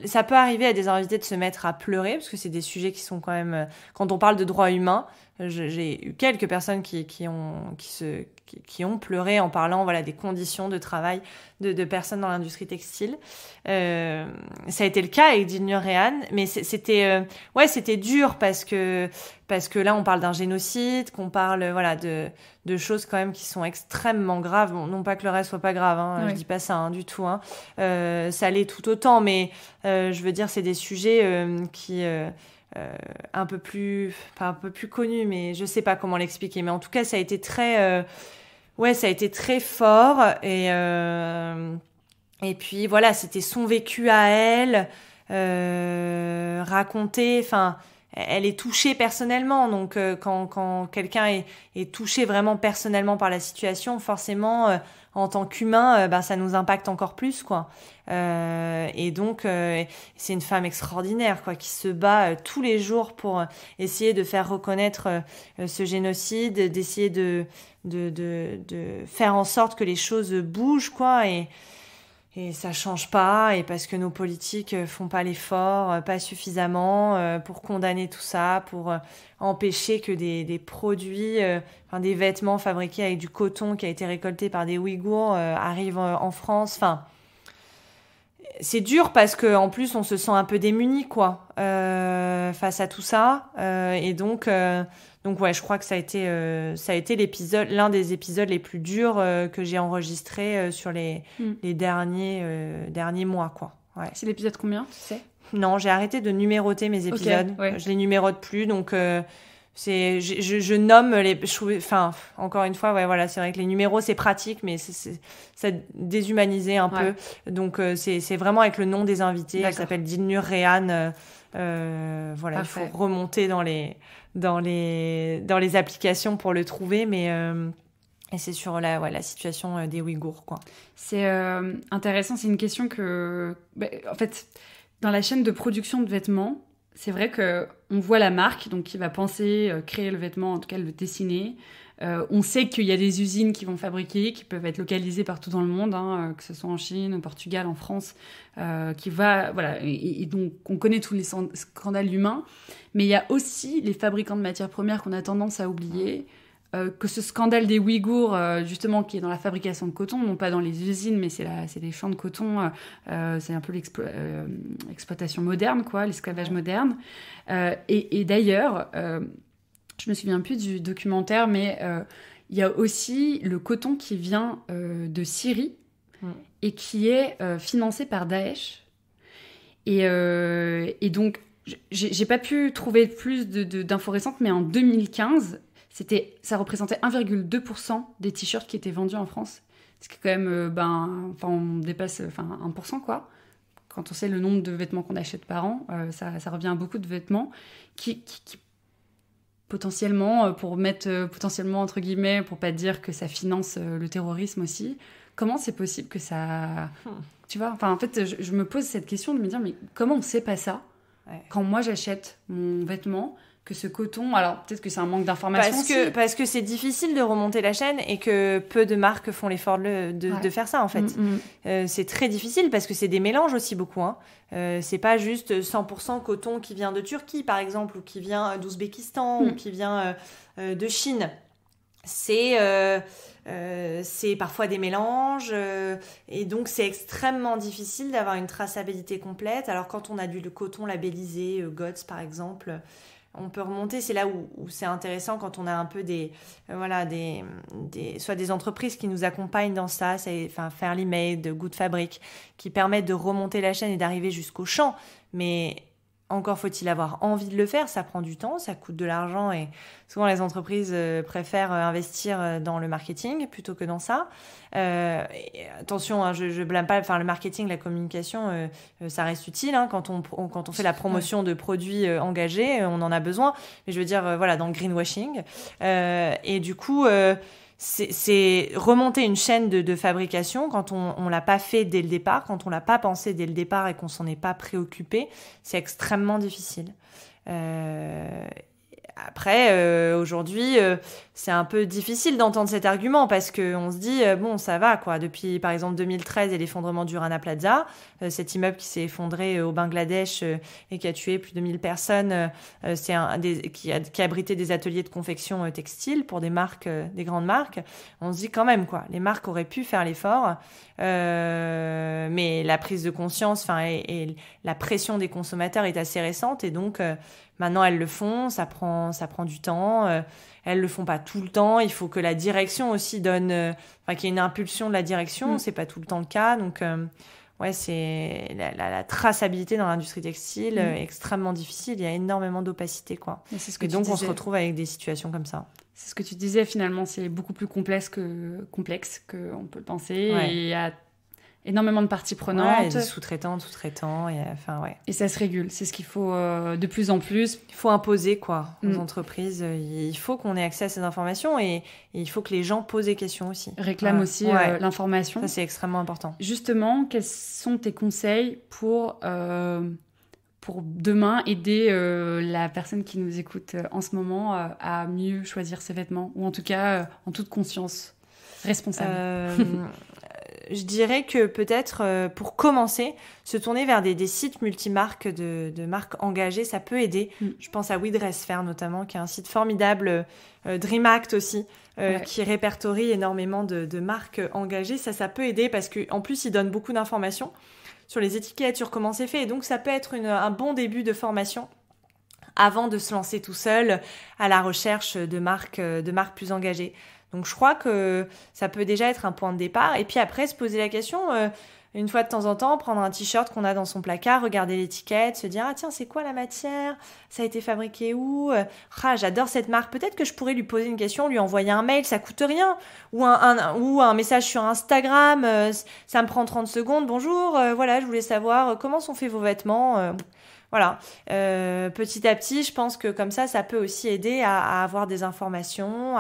Ça peut arriver à des invités de se mettre à pleurer, parce que c'est des sujets qui sont quand même... Quand on parle de droits humains, j'ai eu quelques personnes qui ont pleuré en parlant des conditions de travail de personnes dans l'industrie textile. Ça a été le cas avec Dilnur Rehan, mais c'était dur parce que là on parle d'un génocide, qu'on parle de choses quand même qui sont extrêmement graves. Bon, non pas que le reste soit pas grave, hein, je dis pas ça du tout. Ça l'est tout autant, mais je veux dire c'est des sujets qui un peu plus connus, mais je sais pas comment l'expliquer. Mais en tout cas ça a été très fort et puis voilà, c'était son vécu à elle, raconté, enfin, elle est touchée personnellement, donc quand quelqu'un est touché vraiment personnellement par la situation, forcément, en tant qu'humain, ça nous impacte encore plus, quoi. Et donc, c'est une femme extraordinaire, quoi, qui se bat tous les jours pour essayer de faire reconnaître ce génocide, d'essayer de faire en sorte que les choses bougent, quoi, et ça change pas, et parce que nos politiques font pas l'effort, pas suffisamment pour condamner tout ça, pour empêcher que des produits, des vêtements fabriqués avec du coton qui a été récolté par des Ouïghours arrivent en France. Enfin, c'est dur parce que en plus on se sent un peu démuni, quoi, face à tout ça, et donc ouais, je crois que ça a été l'un des épisodes les plus durs que j'ai enregistrés sur les derniers mois, quoi. Ouais. C'est l'épisode combien, tu sais? Non, j'ai arrêté de numéroter mes épisodes. Okay, ouais. Je les numérote plus, donc je nomme les. Enfin, encore une fois, ouais, voilà, c'est vrai que les numéros c'est pratique, mais ça déshumanisé un peu. Donc c'est vraiment avec le nom des invités. Elle s'appelle Dilnur Rehan. Voilà, il faut remonter dans les applications pour le trouver, mais et c'est sur la situation des Ouïghours, quoi. C'est intéressant, c'est une question que en fait dans la chaîne de production de vêtements, c'est vrai que on voit la marque donc qui va penser créer le vêtement, en tout cas le dessiner. On sait qu'il y a des usines qui vont fabriquer, qui peuvent être localisées partout dans le monde, que ce soit en Chine, au Portugal, en France, et donc on connaît tous les scandales humains, mais il y a aussi les fabricants de matières premières qu'on a tendance à oublier, que ce scandale des Ouïghours, justement, qui est dans la fabrication de coton, non pas dans les usines, mais c'est les champs de coton, c'est un peu l'exploitation moderne, quoi, l'esclavage moderne. Et d'ailleurs, je me souviens plus du documentaire, mais il y a aussi le coton qui vient de Syrie et qui est financé par Daesh. Et donc, j'ai pas pu trouver plus d'infos récentes, mais en 2015, ça représentait 1,2% des t-shirts qui étaient vendus en France. Ce qui est quand même, on dépasse 1%, quoi. Quand on sait le nombre de vêtements qu'on achète par an, ça revient à beaucoup de vêtements qui potentiellement, potentiellement entre guillemets, pour pas dire que ça finance le terrorisme aussi. Comment c'est possible que ça... Tu vois, en fait, je me pose cette question de me dire, mais comment on sait pas ça quand moi j'achète mon vêtement, que ce coton... Alors, peut-être que c'est un manque d'information parce que c'est difficile de remonter la chaîne et que peu de marques font l'effort de faire ça, en fait. C'est très difficile parce que c'est des mélanges aussi beaucoup. C'est pas juste 100% coton qui vient de Turquie, par exemple, ou qui vient d'Ouzbékistan, ou qui vient de Chine. C'est c'est parfois des mélanges et donc c'est extrêmement difficile d'avoir une traçabilité complète. Alors quand on a du coton labellisé, GOTS par exemple, on peut remonter. C'est là où c'est intéressant quand on a un peu soit des entreprises qui nous accompagnent dans ça, Fairly Made, Good Fabric, qui permettent de remonter la chaîne et d'arriver jusqu'au champ. Mais encore faut-il avoir envie de le faire, ça prend du temps, ça coûte de l'argent et souvent les entreprises préfèrent investir dans le marketing plutôt que dans ça. Et attention, hein, je blâme pas, le marketing, la communication, ça reste utile hein, quand on fait la promotion de produits engagés, on en a besoin. Mais je veux dire, dans le greenwashing. Et du coup... C'est remonter une chaîne de fabrication quand on l'a pas fait dès le départ, quand on l'a pas pensé dès le départ et qu'on s'en est pas préoccupé, c'est extrêmement difficile. Après, aujourd'hui, c'est un peu difficile d'entendre cet argument parce qu'on se dit, bon, ça va, quoi. Depuis, par exemple, 2013 et l'effondrement du Rana Plaza, cet immeuble qui s'est effondré au Bangladesh et qui a tué plus de 1000 personnes, qui abritait des ateliers de confection textile pour des marques, des grandes marques. On se dit quand même, quoi. Les marques auraient pu faire l'effort, mais la prise de conscience, et la pression des consommateurs est assez récente et donc, maintenant, elles le font, ça prend du temps. Elles le font pas tout le temps. Il faut que la direction aussi donne, qu'il y ait une impulsion de la direction. C'est pas tout le temps le cas. Donc, c'est la traçabilité dans l'industrie textile extrêmement difficile. Il y a énormément d'opacité, quoi. Et donc, on se retrouve avec des situations comme ça. C'est ce que tu disais. Finalement, c'est beaucoup plus complexe qu'on peut le penser. Ouais. Et il y a énormément de parties prenantes. Ouais, des sous-traitants. Et ça se régule. C'est ce qu'il faut de plus en plus. Il faut imposer, quoi, aux entreprises. Il faut qu'on ait accès à ces informations et il faut que les gens posent des questions aussi. Réclament aussi l'information. Ça, c'est extrêmement important. Justement, quels sont tes conseils pour demain aider la personne qui nous écoute en ce moment à mieux choisir ses vêtements ou en tout cas en toute conscience responsable? Je dirais que peut-être, pour commencer, se tourner vers des sites multimarques de marques engagées, ça peut aider. Je pense à We Dress Fair notamment, qui est un site formidable, Dream Act aussi, qui répertorie énormément de marques engagées. Ça peut aider parce qu'en plus, ils donnent beaucoup d'informations sur les étiquettes, sur comment c'est fait. Et donc, ça peut être un bon début de formation avant de se lancer tout seul à la recherche de marques plus engagées. Donc, je crois que ça peut déjà être un point de départ. Et puis après, se poser la question, une fois de temps en temps, prendre un t-shirt qu'on a dans son placard, regarder l'étiquette, se dire « Ah tiens, c'est quoi la matière ? Ça a été fabriqué où ? J'adore cette marque. Peut-être que je pourrais lui poser une question, lui envoyer un mail, ça coûte rien. Ou un message sur Instagram, ça me prend 30 secondes. Bonjour, je voulais savoir comment sont faits vos vêtements. Voilà. Petit à petit, je pense que comme ça peut aussi aider à avoir des informations,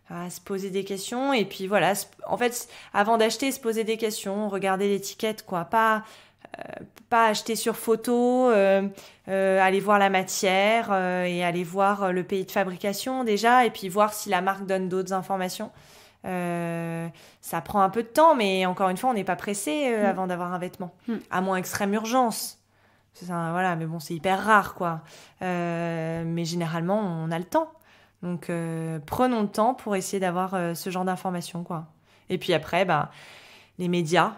à se poser des questions et puis voilà, en fait, avant d'acheter, se poser des questions, regarder l'étiquette, quoi, pas acheter sur photo, aller voir la matière et aller voir le pays de fabrication déjà et puis voir si la marque donne d'autres informations. Ça prend un peu de temps, mais encore une fois, on n'est pas pressé avant d'avoir un vêtement, à moins extrême urgence. Mais bon, c'est hyper rare, quoi. Mais généralement, on a le temps. Donc, prenons le temps pour essayer d'avoir ce genre d'informations, quoi. Et puis après, les médias,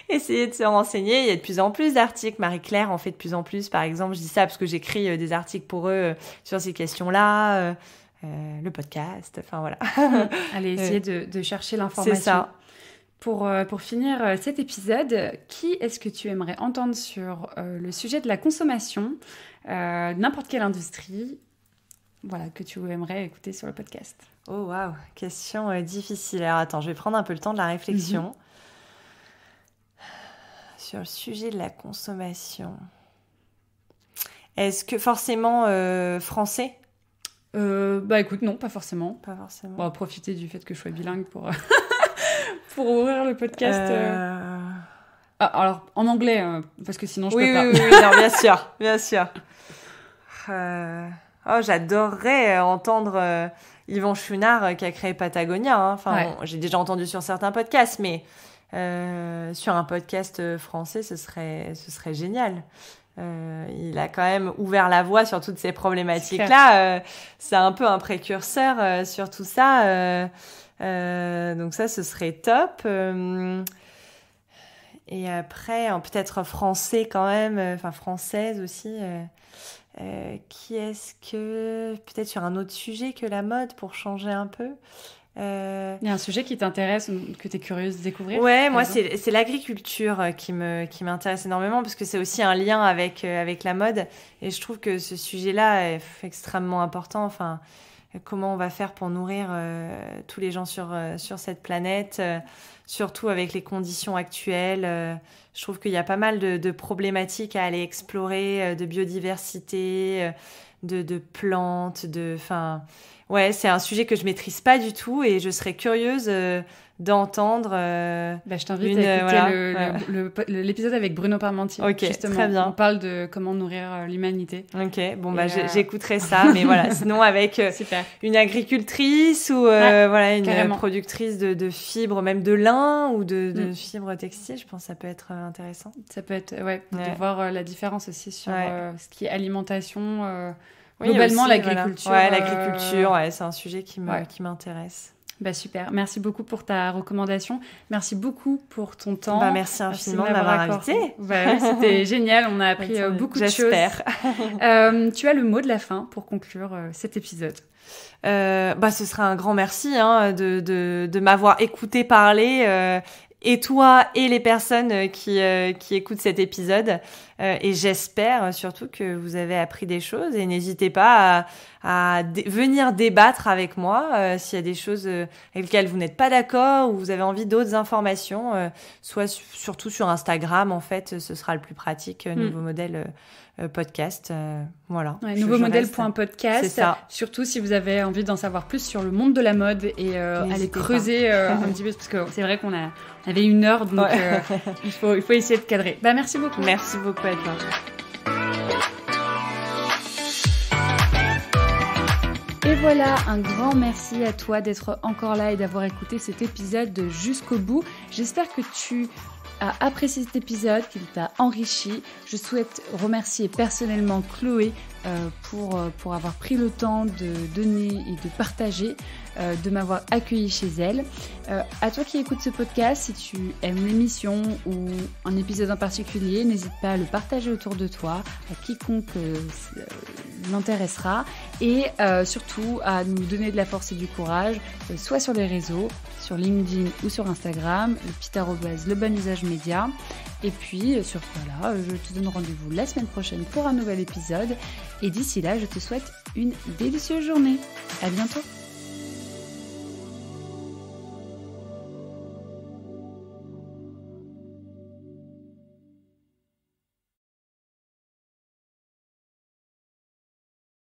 essayer de se renseigner. Il y a de plus en plus d'articles. Marie-Claire en fait de plus en plus, par exemple. Je dis ça parce que j'écris des articles pour eux sur ces questions-là, le podcast, voilà. Allez, essayer de chercher l'information. C'est ça. Pour finir cet épisode, qui est-ce que tu aimerais entendre sur le sujet de la consommation, n'importe quelle industrie, que tu aimerais écouter sur le podcast? Oh waouh, question difficile. Alors attends, je vais prendre un peu le temps de la réflexion. Sur le sujet de la consommation. Est-ce que forcément français? Écoute, non, pas forcément. Pas forcément. Bon, profiter du fait que je sois bilingue pour ouvrir le podcast. Alors, en anglais, parce que sinon je peux pas. Oui, non, bien sûr. J'adorerais entendre Yvan Chouinard qui a créé Patagonia. J'ai déjà entendu sur certains podcasts, mais sur un podcast français, ce serait génial. Il a quand même ouvert la voie sur toutes ces problématiques-là. C'est un peu un précurseur sur tout ça. Donc ça, ce serait top. Et après, peut-être français quand même, enfin française aussi. Qui est-ce que... Peut-être sur un autre sujet que la mode, pour changer un peu. Il y a un sujet qui t'intéresse, que tu es curieuse de découvrir? Ouais, moi, c'est l'agriculture qui m'intéresse énormément, parce que c'est aussi un lien avec la mode. Et je trouve que ce sujet-là est extrêmement important. Enfin, comment on va faire pour nourrir tous les gens sur cette planète, surtout avec les conditions actuelles. Je trouve qu'il y a pas mal de problématiques à aller explorer, de biodiversité, de plantes, enfin... Ouais, c'est un sujet que je maîtrise pas du tout et je serais curieuse d'entendre. Je t'invite à écouter l'épisode avec Bruno Parmentier. Ok, justement. très bien. On parle de comment nourrir l'humanité. Ok, bon j'écouterai ça, mais voilà, sinon avec une agricultrice ou une carrément. Productrice de fibres, même de lin ou de fibres textiles, je pense que ça peut être intéressant. Ça peut être de voir la différence aussi sur ce qui est alimentation. Oui, globalement, aussi, l'agriculture. Voilà. L'agriculture, c'est un sujet qui m'intéresse. Super. Merci beaucoup pour ta recommandation. Merci beaucoup pour ton temps. Merci infiniment de m'avoir invitée. C'était génial. On a appris beaucoup de choses. J'espère. Tu as le mot de la fin pour conclure cet épisode. Ce sera un grand merci de m'avoir écouté parler. Et toi et les personnes qui écoutent cet épisode. Et j'espère surtout que vous avez appris des choses. Et n'hésitez pas à venir débattre avec moi s'il y a des choses avec lesquelles vous n'êtes pas d'accord ou vous avez envie d'autres informations. Surtout sur Instagram, en fait, ce sera le plus pratique. Nouveau modèle podcast. Voilà. Nouveaumodèle.podcast. C'est ça. Surtout si vous avez envie d'en savoir plus sur le monde de la mode et aller creuser un petit peu, parce que c'est vrai qu'on avait 1 heure, donc il faut essayer de cadrer. Merci beaucoup. Merci beaucoup à toi. Et voilà, un grand merci à toi d'être encore là et d'avoir écouté cet épisode jusqu'au bout. J'espère que tu as apprécié cet épisode, qu'il t'a enrichi. Je souhaite remercier personnellement Chloé pour avoir pris le temps de donner et de partager, de m'avoir accueilli chez elle. À toi qui écoutes ce podcast, si tu aimes l'émission ou un épisode en particulier, n'hésite pas à le partager autour de toi, à quiconque l'intéressera, et surtout à nous donner de la force et du courage, soit sur les réseaux, sur LinkedIn ou sur Instagram, le @leBonUsage Média. Et puis je te donne rendez-vous la semaine prochaine pour un nouvel épisode. Et d'ici là, je te souhaite une délicieuse journée. À bientôt.